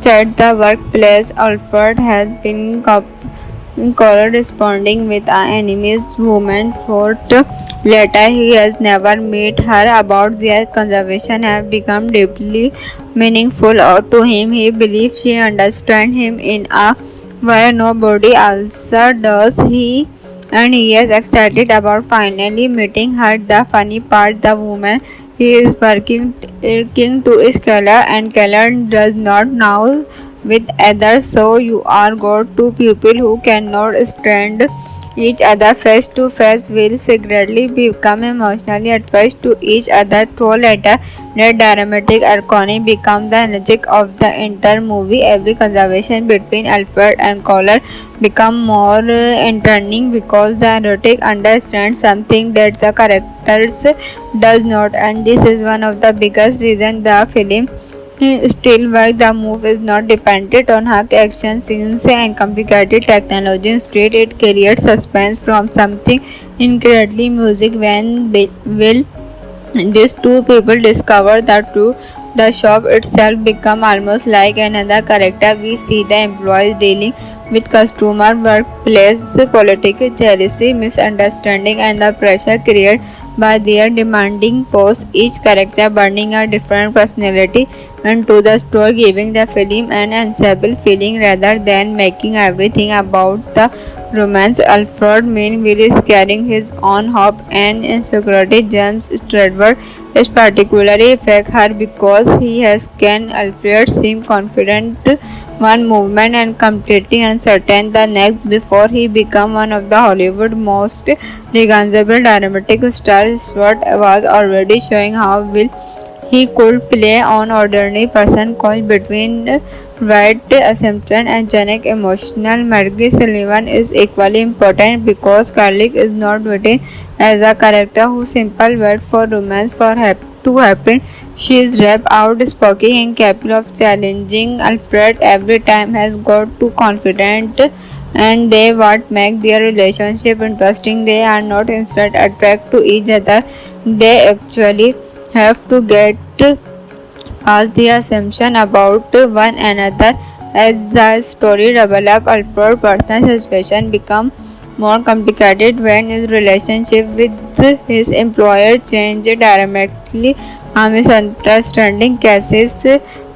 At the workplace, Alfred has been corresponding with an enemy's woman for later. He has never met her, about their conversation have become deeply meaningful to him. He believes she understands him in a way nobody else does. He is excited about finally meeting her. The funny part, the woman he is working to is Keller, and Keller does not know with others. So you are got two people who cannot stand each other face to face will secretly become emotionally attached to each other through later. That dramatic irony becomes the logic of the entire movie. Every conversation between Alfred and Collar become more entertaining because the narrative understands something that the characters does not, and this is one of the biggest reasons the film still works. The move is not dependent on hack action scenes and complicated technology. Instead, it creates suspense from something incredibly music. When these two people discover the truth, the shop itself becomes almost like another character. We see the employees dealing with customer, work place political jealousy, misunderstanding, and the pressure created by their demanding posts, each character bringing a different personality into the story, giving the film an ensemble feeling rather than making everything about the romance. Alfred, meanwhile, is carrying his own hope and insecurity. James Stradford is particularly affect her because he has can Alfred seem confident one movement and completely uncertain the next before he become one of the Hollywood most recognizable dramatic stars. Stewart was already showing how well he could play on ordinary person caught between right assumption and genic emotional. Margaret Sullivan is equally important because Carlick is not written as a character who simple wait for romance to happen. She is rap outspoken and capable of challenging Alfred every time has got too confident and they what make their relationship interesting. They are not instead attract to each other. They actually have to get past the assumption about one another. As the story develops, Alfred's personal situation become more complicated when his relationship with his employer changed dramatically. A misunderstanding causes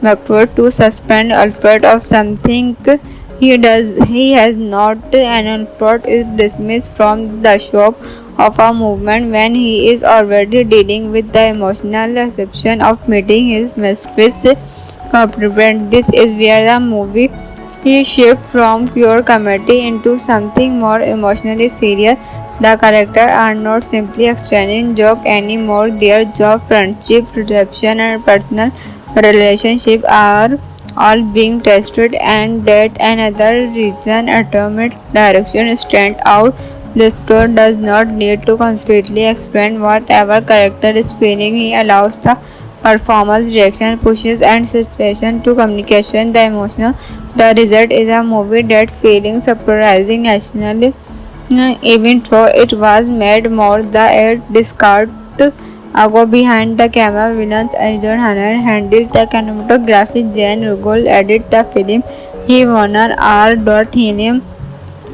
McFord to suspend Alfred of something he has not, and Alfred is dismissed from the shop of a movement when he is already dealing with the emotional reception of meeting his mistress. This is where the movie shifts from pure comedy into something more emotionally serious. The characters are not simply exchanging jokes anymore. Their job, friendship, reception, and personal relationship are all being tested, and that another reason atomic direction stand out. The story does not need to constantly explain whatever character is feeling. He allows the performance, reaction, pushes, and situation to communication the emotional. The result is a movie that feeling surprising nationally, even though it was made more the air discard ago behind the camera. Villains Ajay Hanner handled the cinematography. Jane Rugol edited the film. He Warner R. Hinium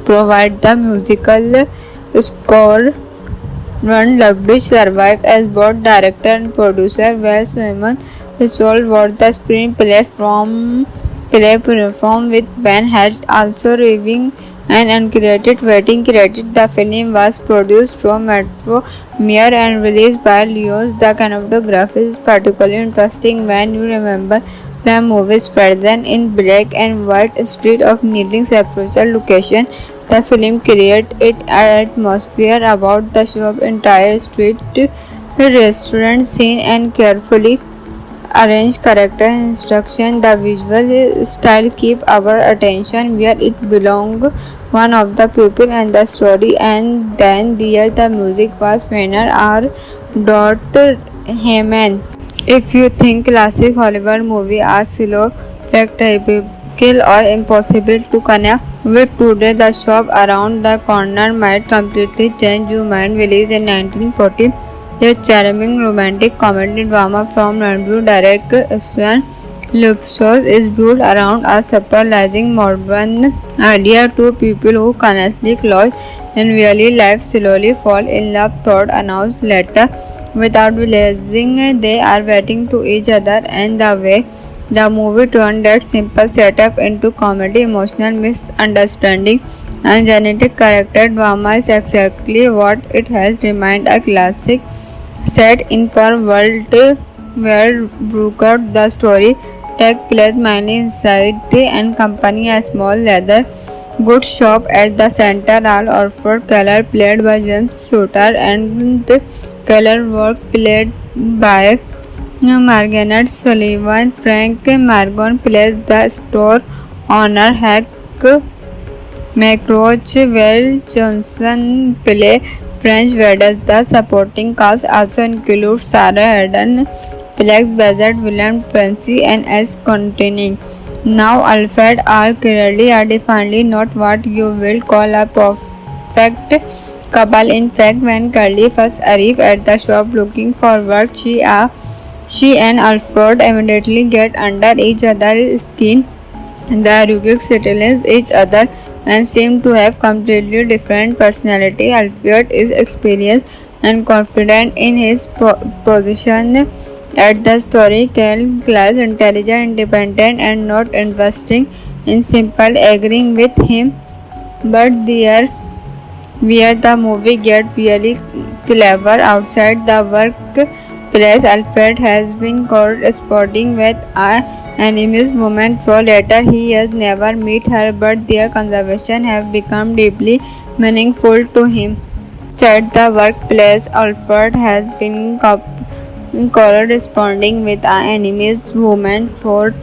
provide the musical score. Ron Loveridge survived as both director and producer, while Simon Soul wrote the screenplay from perform with Ben had also reviewing and uncredited writing credit. The film was produced from Metro Mere and released by Leos. The cinematography is particularly interesting when you remember the movie's present in black and white street of needing separate location. The film creates an atmosphere about the shop, entire street, restaurant scene, and carefully arranged character instruction. The visual style keep our attention where it belong, one of the people and the story. And then there the music was Fener R. Heyman. If you think classic Hollywood movie are slow, practical or impossible to connect with today, The Shop Around the Corner might completely change your mind. Released in 1940, a charming romantic comedy drama from Review director Swan Lupsos is built around a surprising modern idea. Two people who connectly close in real life slowly fall in love, thought announced later without realizing they are waiting to each other, and the way the movie turned that simple setup into comedy, emotional misunderstanding, and genetic character drama is exactly what it has remained a classic set in per world where Brooker. The story takes place mainly inside and company a small leather goods shop at the center. All Orford Keller played by James Shooter and Keller work played by Margaret Sullivan. Frank Margon plays the store owner Hank McRoach, while Johnson plays French Vedas. The supporting cast also includes Sarah Hayden, plays Bazard, William Francie, and S. Contining. Now, Alfred are clearly are definitely not what you will call a perfect couple. In fact, when Curly first arrives at the shop looking for work, she and Alfred immediately get under each other's skin. The Rubik settles each other and seem to have completely different personality. Alfred is experienced and confident in his position at the historical class, intelligent, independent, and not investing in simple agreeing with him. But there where the movie gets really clever outside the workplace. Alfred has been corresponding with an enemy's woman for later. He has never met her, but their conversation have become deeply meaningful to him. At the workplace, Alfred has been corresponding with an enemy's woman for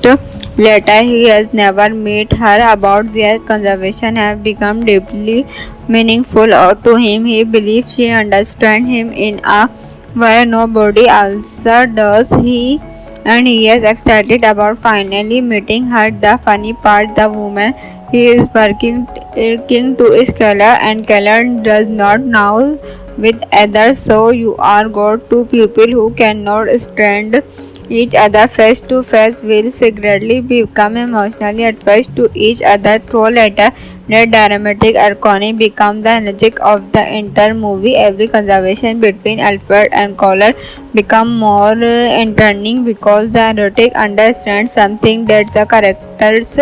later. He has never met her, about their conversation have become deeply meaningful to him. He believes she understands him in a way nobody else does. He is excited about finally meeting her. The funny part, the woman he is working to is Keller, and Keller does not know with others. So you are got two people who cannot stand each other face to face will secretly become emotionally attached to each other through later. That dramatic irony becomes the logic of the entire movie. Every conversation between Alfred and Collar become more entertaining because the narrative understands something that the characters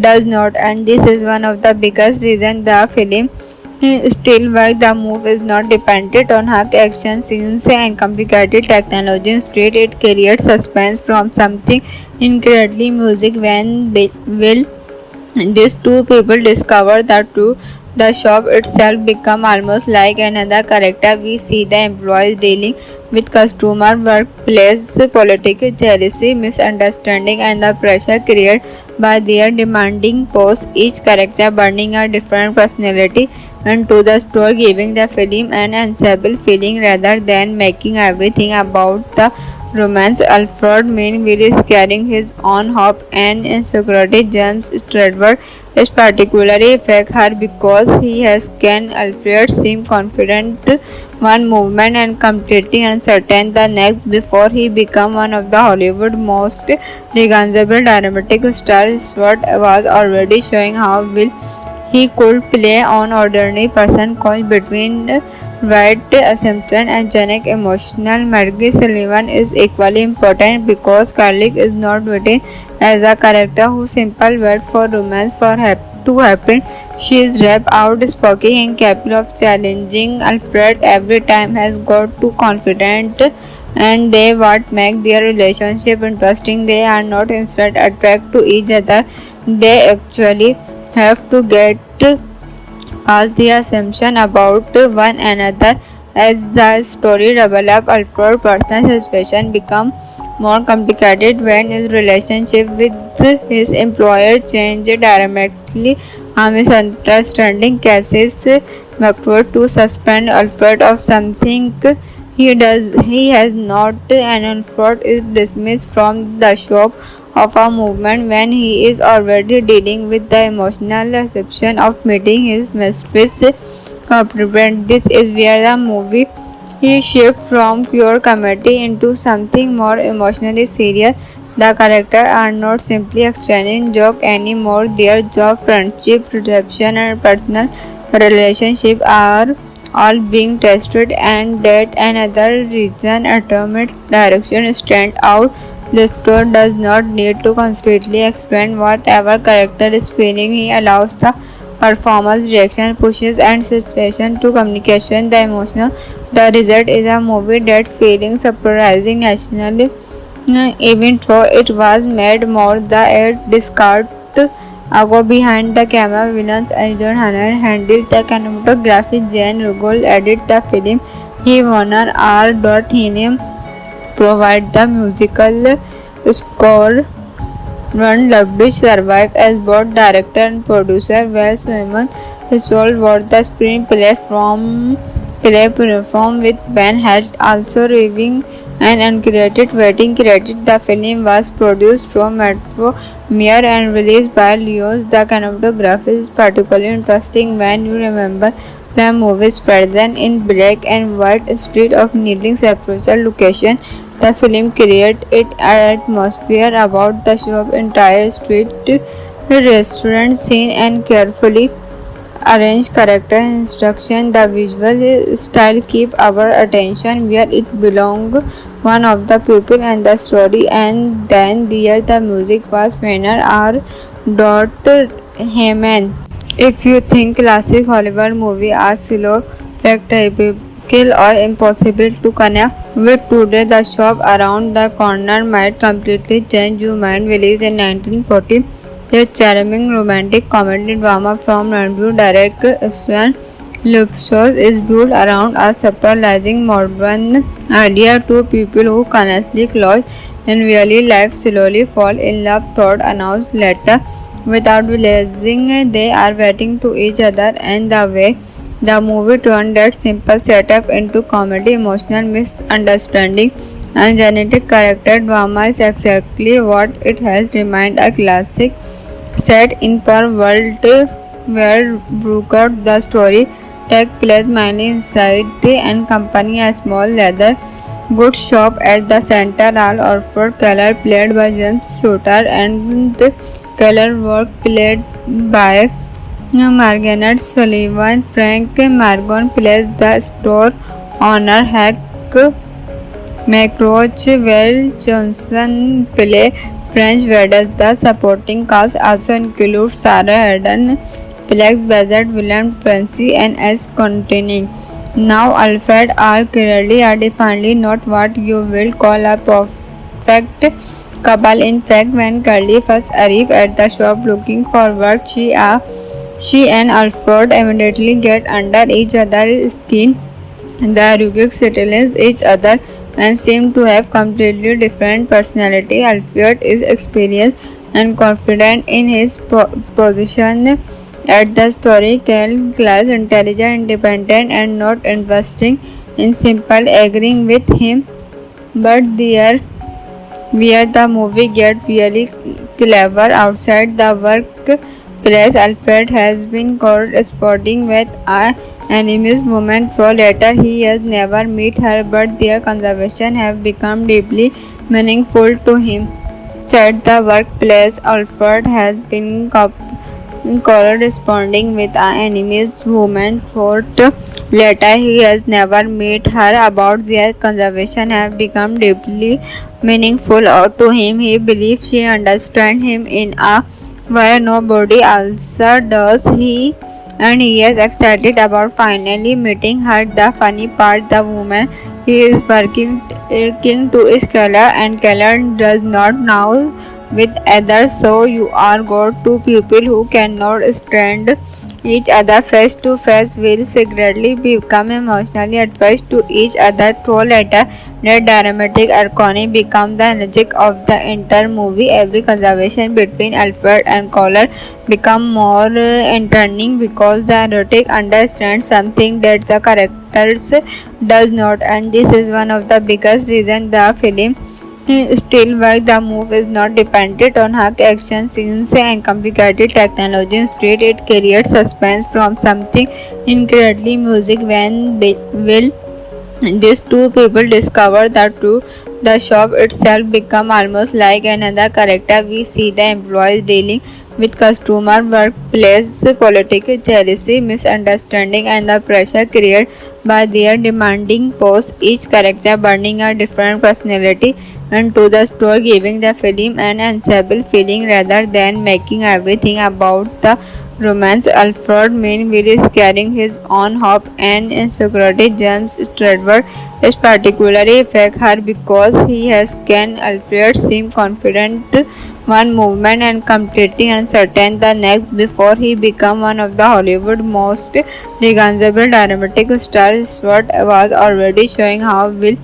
does not, and this is one of the biggest reasons the film still works. The move is not dependent on her action scenes and complicated technology. Instead, it creates suspense from something incredibly music. When they will these two people discover the truth, the shop itself become almost like another character. We see the employees dealing with customer, workplace politics, jealousy, misunderstanding, and the pressure created by their demanding posts. Each character bringing a different personality into the story, giving the film an ensemble feeling rather than making everything about the romance. Alfred Mainville is carrying his own hope and insecurity. James Stradford is particularly affect her because he has can Alfred seem confident one movement and completely uncertain the next before he become one of the Hollywood most recognizable dramatic stars. Stewart was already showing how well he could play on ordinary person coins between right assumption and genic emotional. Margaret Sullivan is equally important because Carlick is not written as a character who simple wait for romance to happen. She is rap outspoken and capable of challenging Alfred every time, has got too confident, and they what make their relationship interesting. They are not instead attracted to each other. They actually have to get past the assumption about one another. As the story develops, Alfred's personal situation becomes more complicated when his relationship with his employer changes dramatically. A misunderstanding causes McFord to suspend Alfred of something he has not, and Alfred is dismissed from the shop of a movement when he is already dealing with the emotional reception of meeting his mistress. This is where the movie he shifts from pure comedy into something more emotionally serious. The characters are not simply exchanging jokes anymore. Their job, friendship, perception, and personal relationships are all being tested, and that another reason atomic direction stand out. The story does not need to constantly explain whatever character is feeling. He allows the performance, reaction, pushes, and situation to communication the emotional. The result is a movie that feels surprising nationally, even though it was made more the discard ago behind the camera. Villains Ajay Hanner handled the cinematography. Jane Rugol edited the film. He Warner R. Hinem provide the musical score. Ron Loveridge survived as both director and producer, while Simon Hissol wrote the screenplay performed with Ben had also reviewing and uncredited writing credit. The film was produced from Metro Mere and released by Leos. The cinematography is particularly interesting when you remember the movie's present in black and white street of needling separate location. The film created an atmosphere about the shop, entire street, restaurant scene, and carefully arrange character instruction. The visual style keep our attention where it belong, one of the people and the story, and then there the music was winner R. Heyman. If you think classic Hollywood movie are slow, practical or impossible to connect with today, The Shop Around the Corner might completely change your mind. Released in 1940, a charming romantic comedy drama from Ranbir director Swan Lupsos is built around a surprising modern idea. Two people who honestly close in really life slowly fall in love, thought announced later without realizing they are waiting to each other, and the way the movie turned that simple setup into comedy, emotional misunderstanding, and genetic character drama is exactly what it has remained a classic set in per world where Brooker the story takes place mainly inside and company a small leather goods shop at the center. Al Orford Keller played by James Shooter and Keller work played by Margaret Sullivan. Frank Margon plays the store owner Hack McRoach, while Johnson play French Vedas. The supporting cast also includes Sarah Eden, Plex Bazard, William Francie, and S. Contining. Now, Alfred R. Kirby are definitely not what you will call a perfect couple. In fact, when Curly first arrived at the shop looking for work, she and Alfred immediately get under each other's skin. The Ruggies settle each other and seem to have completely different personality. Alfred is experienced and confident in his position at the story, class, intelligent, independent, and not investing in simple agreeing with him. But there, where the movie gets really clever outside the workplace, Alfred has been corresponding with a enemy's woman for later. He has never met her, but their conversation have become deeply meaningful to him. At the workplace, Alfred has been corresponding with an enemy's woman for later. He has never met her, about their conversation have become deeply meaningful to him. He believes she understands him in a way nobody else does. He is excited about finally meeting her. The funny part, the woman he is working to is Keller, and Keller does not know with others. So you are got two people who cannot stand each other face to face will secretly become emotionally attached to each other through later. That dramatic irony becomes the logic of the entire movie. Every conversation between Alfred and Keller become more entertaining because the erotic understands something that the characters does not, and this is one of the biggest reasons the film still works. The move is not dependent on hack action scenes and complicated technology. Instead, it creates suspense from something incredibly music. When these two people discover the truth, the shop itself becomes almost like another character. We see the employees dealing with customer, workplace politics, jealousy, misunderstanding, and the pressure created by their demanding posts. Each character bringing a different personality into the story, giving the film an ensemble feeling rather than making everything about the romance. Alfred meanwhile is carrying his own hope and insecurity. James Stradford is particularly affect her because he has can Alfred seem confident one movement and completely uncertain the next before he become one of the Hollywood most recognizable dramatic stars. Stewart was already showing how well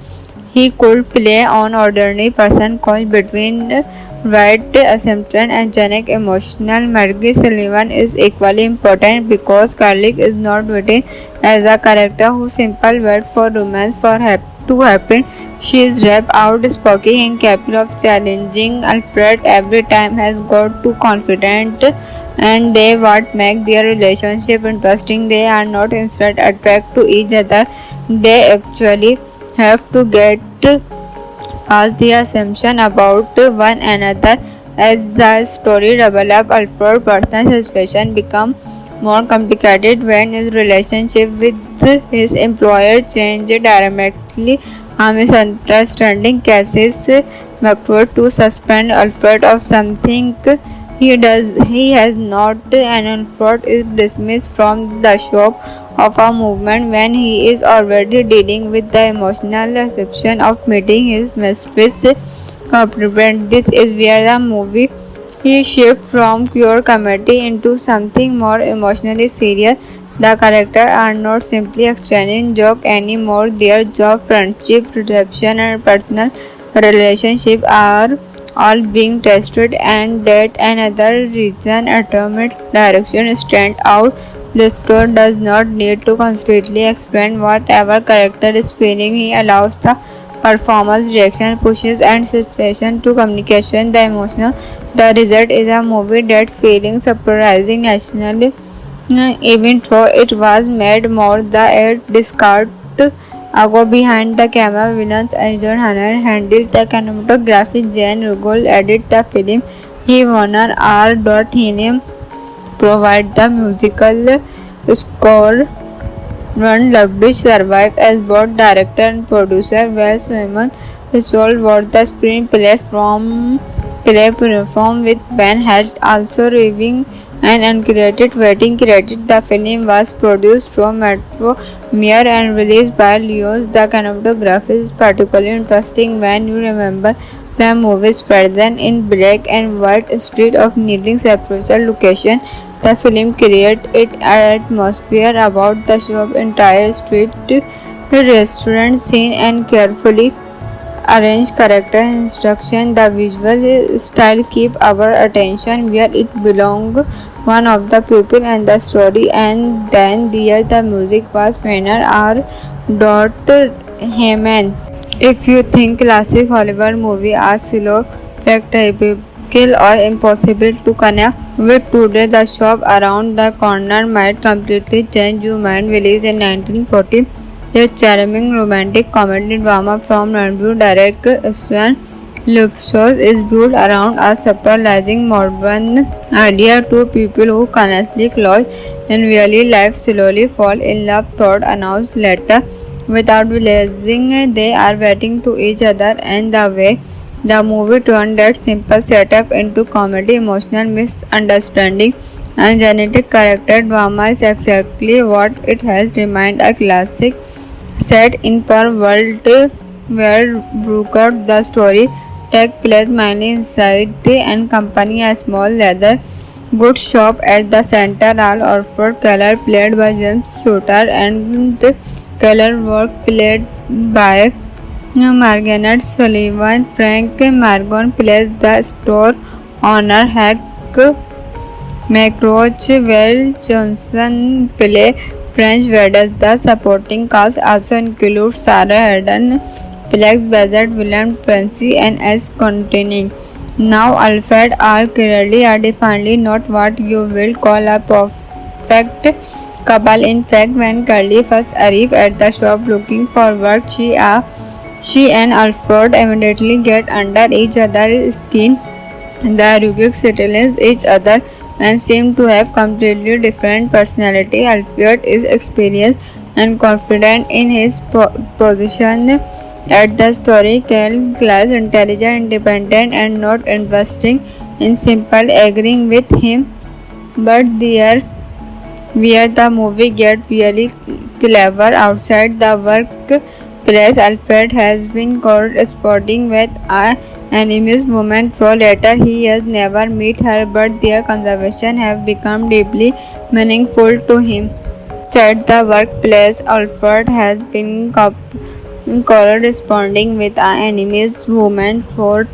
he could play on ordinary person caught between right assumption and genic emotional. Margaret Sullivan is equally important because Carlick is not written as a character who simple wait for romance to happen. She is rap outspoken and capable of challenging Alfred every time, has got too confident, and they what make their relationship interesting. They are not instead attracted to each other. They actually have to get past the assumption about one another. As the story develops, Alfred's personal situation becomes more complicated when his relationship with his employer changed dramatically. A misunderstanding causes McFord to suspend Alfred of something he has not, and Alfred is dismissed from the shop of a movement when he is already dealing with the emotional reception of meeting his mistress. This is where the movie he shifts from pure comedy into something more emotionally serious. The characters are not simply exchanging jokes anymore. Their job, friendship, perception, and personal relationships are all being tested, and that another reason atomic direction stand out. The story does not need to constantly explain whatever character is feeling. He allows the performance, reaction, pushes, and situation to communication the emotional. The result is a movie that feeling surprising nationally, even though it was made more the air discard ago behind the camera. Villains Ajay Hanner handled the cinematography. Jane Rugol edited the film. He Warner R. Hinem provide the musical score. Ron Loveridge survived as both director and producer, while Simon Hissol wrote the screenplay from performed with Ben had also reviewing an uncredited writing credit. The film was produced from Metro Mere and released by Leos. The cinematography is particularly interesting when you remember the movie's present in black and white street of needing separate location. The film created an atmosphere about the shop, entire street, restaurant scene, and carefully arranged character instruction. The visual style keep our attention where it belong, one of the people and the story, and then there the music was Fener R. Heyman. If you think classic Hollywood movie are slow, practical or impossible to connect with today, The Shop Around the Corner might completely change your mind. Released in 1940, a charming romantic comedy drama from review director Sven Lupsos is built around a surprising modern idea. Two people who honestly close in really life slowly fall in love, thought announced later without realizing they are waiting to each other, and the way the movie turned that simple setup into comedy, emotional misunderstanding, and genetic character drama is exactly what it has remained a classic set in per world where Brooker the story takes place mainly inside the and company a small leather goods shop at the center. All Orford Keller played by James Shooter and Keller work played by Margaret Sullivan. Frank Margon plays the store owner Hank McRoach, while Johnson plays French Vedas. The supporting cast also includes Sarah Hayden, Plex Bazard, William Francie, and S. Contining. Now, Alfred are clearly are definitely not what you will call a perfect couple. In fact, when Curly first arrived at the shop looking for work, she and Alfred immediately get under each other's skin. The Rubik settles each other and seem to have completely different personality. Alfred is experienced and confident in his position at the story. Class, intelligent, independent, and not investing in simple agreeing with him. But there where the movie gets really clever outside the workplace. Alfred has been corresponding with an anonymous woman for later. He has never met her, but their conversation have become deeply meaningful to him. At the workplace, Alfred has been corresponding with an anonymous woman for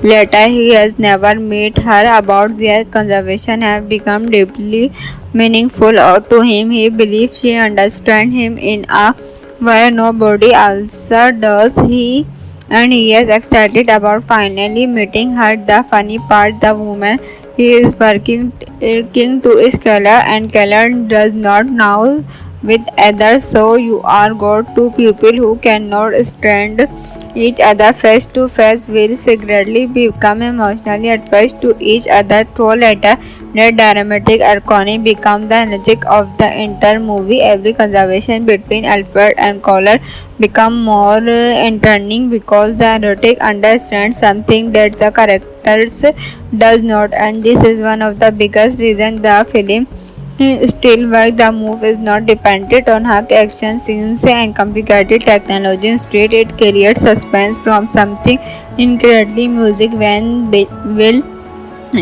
later. He has never met her, about their conversation have become deeply meaningful to him. He believes she understands him in a way nobody else does. He is excited about finally meeting her. The funny part, the woman he is working to is Keller, and Keller does not know with others. So you are got two people who cannot stand each other face to face will secretly become emotionally attached to each other through later. Their dramatic irony becomes the logic of the entire movie. Every conversation between Alfred and Collar become more entertaining because the narrative understands something that the characters does not, and this is one of the biggest reasons the film still works. The movie is not dependent on her action scenes and complicated technology. Instead, it creates suspense from something incredibly music when they will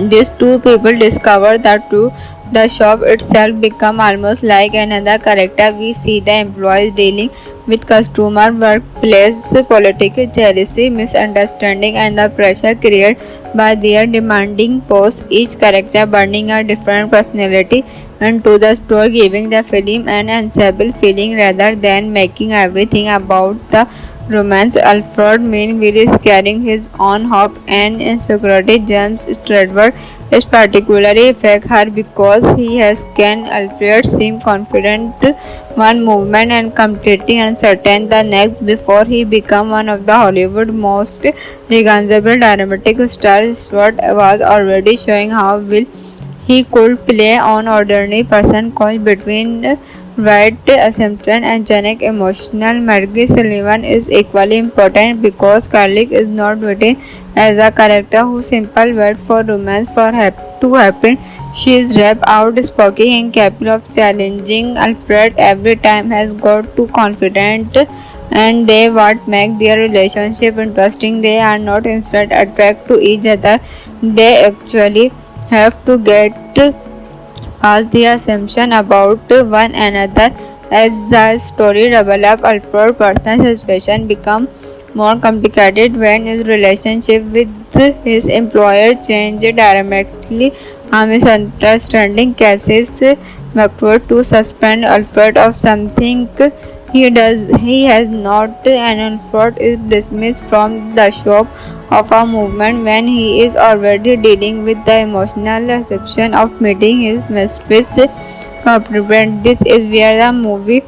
these two people discover the truth. The shop itself becomes almost like another character. We see the employees dealing with customer, workplace politics, jealousy, misunderstanding, and the pressure created by their demanding posts. Each character bringing a different personality into the story, giving the film an ensemble feeling rather than making everything about the romance. Alfred meanwhile is carrying his own hope and insecurity. James Stradford is particularly affect her because he has can Alfred seem confident one movement and completely uncertain the next before he become one of the Hollywood most recognizable dramatic stars. Stewart was already showing how well he could play on ordinary person caught between right assumption and genic emotional. Margaret Sullivan is equally important because Carlick is not written as a character who simple wait for romance to happen. She is rap outspoken and capable of challenging Alfred every time has got too confident and they what make their relationship interesting. They are not instant attract to each other. They actually have to get past the assumption about one another. As the story develops, Alfred's personal situation becomes more complicated when his relationship with his employer changes dramatically. A misunderstanding causes McFord to suspend Alfred of something he has not, and Alfred is dismissed from the shop of a movement when he is already dealing with the emotional reception of meeting his mistress. This is where the movie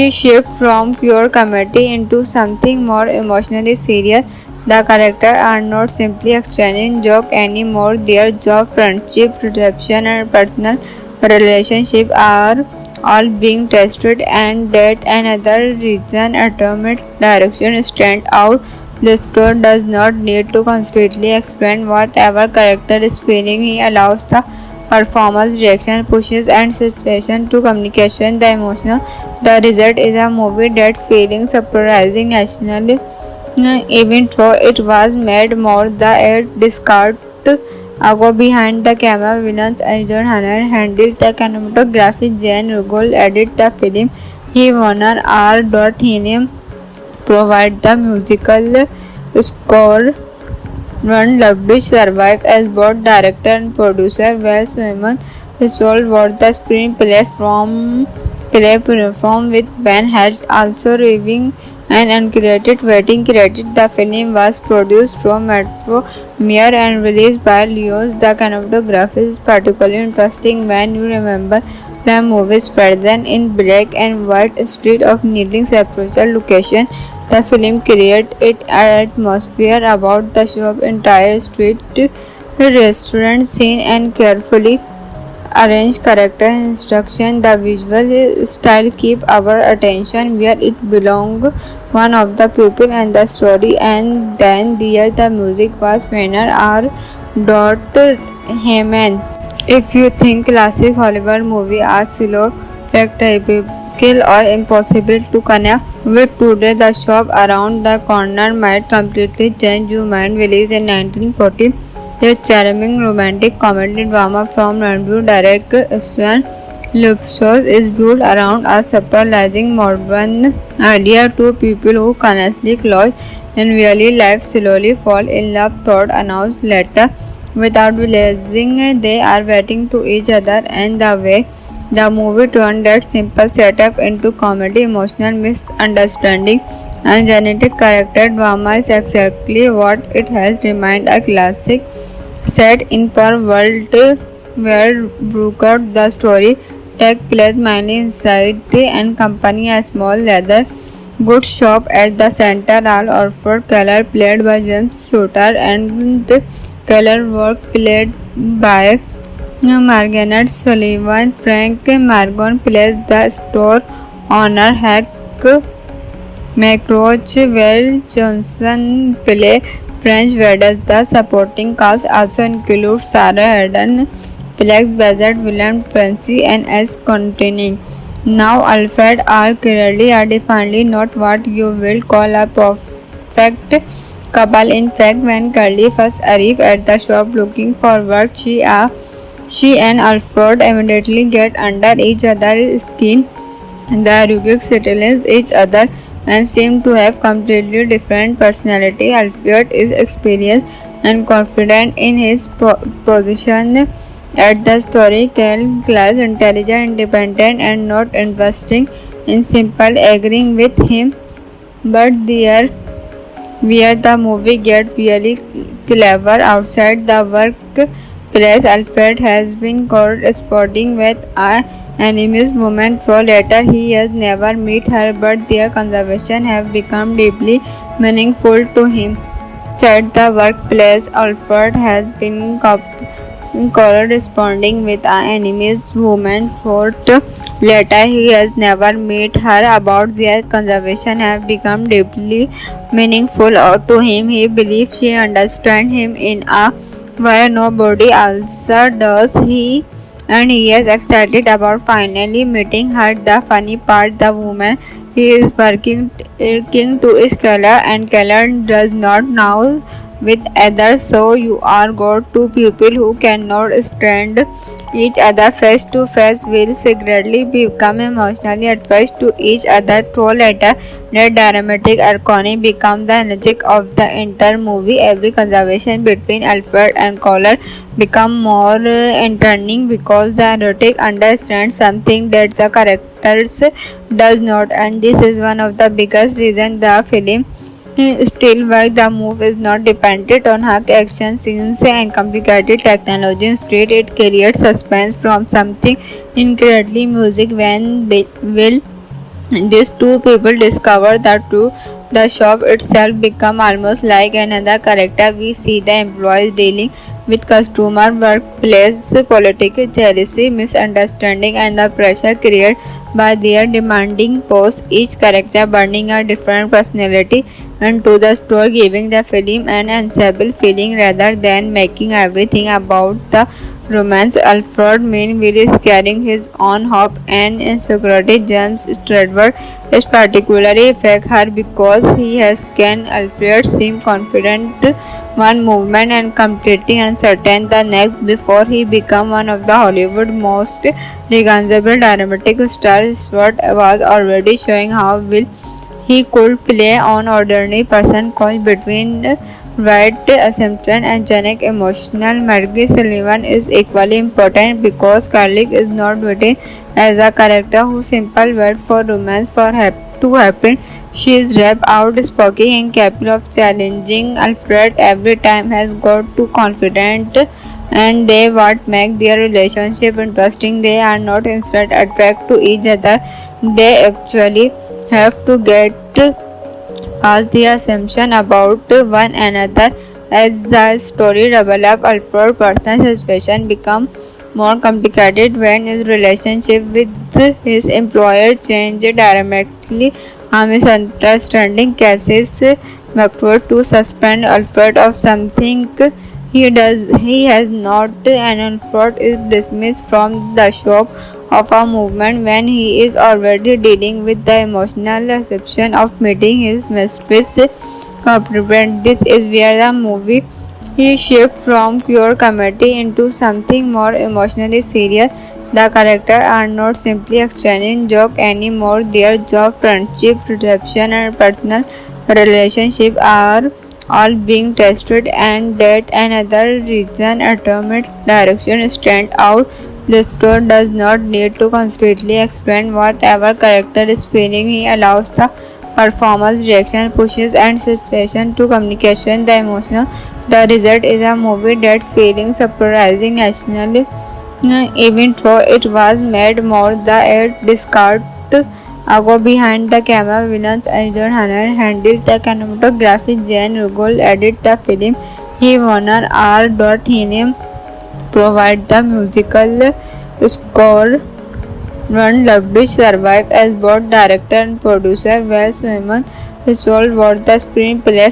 shifts from pure comedy into something more emotionally serious. The characters are not simply exchanging jokes anymore. Their job, friendship, perception, and personal relationship are all being tested, and that another reason atomic direction stand out. The story does not need to constantly explain whatever character is feeling. He allows the performance, reaction, pushes, and situation to communication the emotional. The result is a movie that feeling surprising nationally, even though it was made more the air discard ago behind the camera. Villains Ajay Hanner handled the cinematography. Jane Rugol edited the film. He Warner R. Hinium provide the musical score. Ron Loveridge survived as both director and producer, while Simon Resolve wrote the screenplay performed with Ben Head also reviewing and uncredited writing credit. The film was produced from Metro Mere and released by Leos. The cinematography is particularly interesting when you remember the movie's present in black and white street of needing separate location. The film created an atmosphere about the shop, entire street, restaurant scene, and carefully arranged character instruction. The visual style keep our attention where it belong, one of the people and the story. And then there the music was Fener R. Heyman. If you think classic Hollywood movie are slow, predictable, or impossible to connect with today, The Shop Around the Corner might completely change your mind. Released in 1940, the charming romantic comedy drama from Ranbir Derek Swan Lupsos is built around a surprising modern idea. Two people who constantly close in real life slowly fall in love, thought announced later without realizing they are waiting to each other, and the way the movie turned that simple setup into comedy, emotional misunderstanding, and genetic character drama is exactly what it has remained a classic set in per world where Brooker the story takes place mainly inside and company a small leather goods shop at the center. All Orford Keller played by James Shooter and Keller work played by Margaret Sullivan. Frank Margon plays the store owner Hank McRoach, while Johnson plays French Vedas. The supporting cast also includes Sarah Hayden, Plex Bassett, William Francie, and S. Contining. Now, Alfred are clearly are definitely not what you will call a perfect couple. In fact, when Curly first arrived at the shop looking for work, she and Alfred immediately get under each other's skin. The Rubik settles each other and seem to have completely different personality. Alfred is experienced and confident in his position at the historical class, intelligent, independent, and not investing in simple agreeing with him. But there where the movie gets really clever outside the workplace. Alfred has been corresponding with an anonymous woman for later. He has never met her, but their conversation have become deeply meaningful to him. At the workplace, Alfred has been corresponding with an anonymous woman for later. He has never met her, about their conversation have become deeply meaningful to him. He believes she understands him in a way nobody else does. He is excited about finally meeting her. The funny part, the woman he is working to is Keller, and Keller does not know with others. So you are got two people who cannot stand each other face to face will secretly become emotionally attached to each other through later. That dramatic irony becomes the logic of the entire movie. Every conversation between Alfred and Collar become more entertaining because the erotic understands something that the characters does not, and this is one of the biggest reasons the film still works. The move is not dependent on her action scenes and complicated technology. Instead, it creates suspense from something incredibly music. When will these two people discover the truth, the shop itself become almost like another character. We see the employees dealing with customer, workplace politics, jealousy, misunderstanding, and the pressure created by their demanding posts. Each character bringing a different personality into the store, giving the film an ensemble feeling rather than making everything about the romance. Alfred meanwhile is carrying his own hope and insecurity. James Stradford is particularly affect her because he has can Alfred seem confident one movement and completely uncertain the next. Before he became one of the Hollywood most recognizable dramatic stars, Stewart was already showing how well he could play on ordinary person caught between right assumption and genic emotional. Margaret Sullivan is equally important because Carlick is not written as a character whose simple word for romance to happen. She is rap outspoken and capable of challenging Alfred every time, has got too confident, and they what make their relationship interesting. They are not instead attract to each other. They actually have to get past the assumption about one another. As the story develops, Alfred's personal situation becomes more complicated when his relationship with his employer changes dramatically. A misunderstanding causes McFord to suspend Alfred of something he has not, and Alfred is dismissed from the shop of a movement when he is already dealing with the emotional reception of meeting his mistress. This is where the movie he shifts from pure comedy into something more emotionally serious. The characters are not simply exchanging jokes anymore. Their job, friendship, reception, and personal relationship are all being tested, and that another reason atomic direction stand out. The story does not need to constantly explain whatever character is feeling. He allows the performance, reaction, pushes, and situation to communication the emotional. The result is a movie that feeling surprising nationally, even though it was made more the discard ago behind the camera. Villains Ajay Hanner handled the cinematography. Jane Rugol edited the film. He Warner R. Hinem provide the musical score. Ron Loveridge survived as both director and producer, while Simon Resolve wrote the screenplay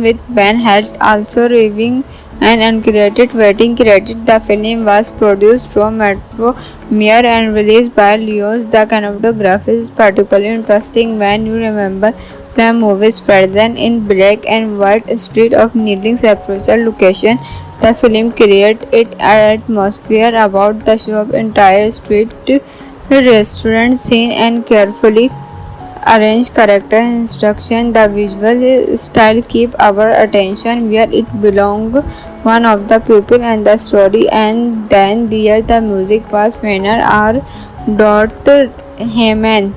with Ben Head also reviewing an uncredited writing credit. The film was produced from Metro-Mere and released by Leos. The cinematography is particularly interesting when you remember the movie's present in black and white street of needing separate location. The film created an atmosphere about the show of entire street restaurant scene and carefully arranged character instruction. The visual style keep our attention where it belong, one of the people and the story, and then there the music was Fenner R. Heyman.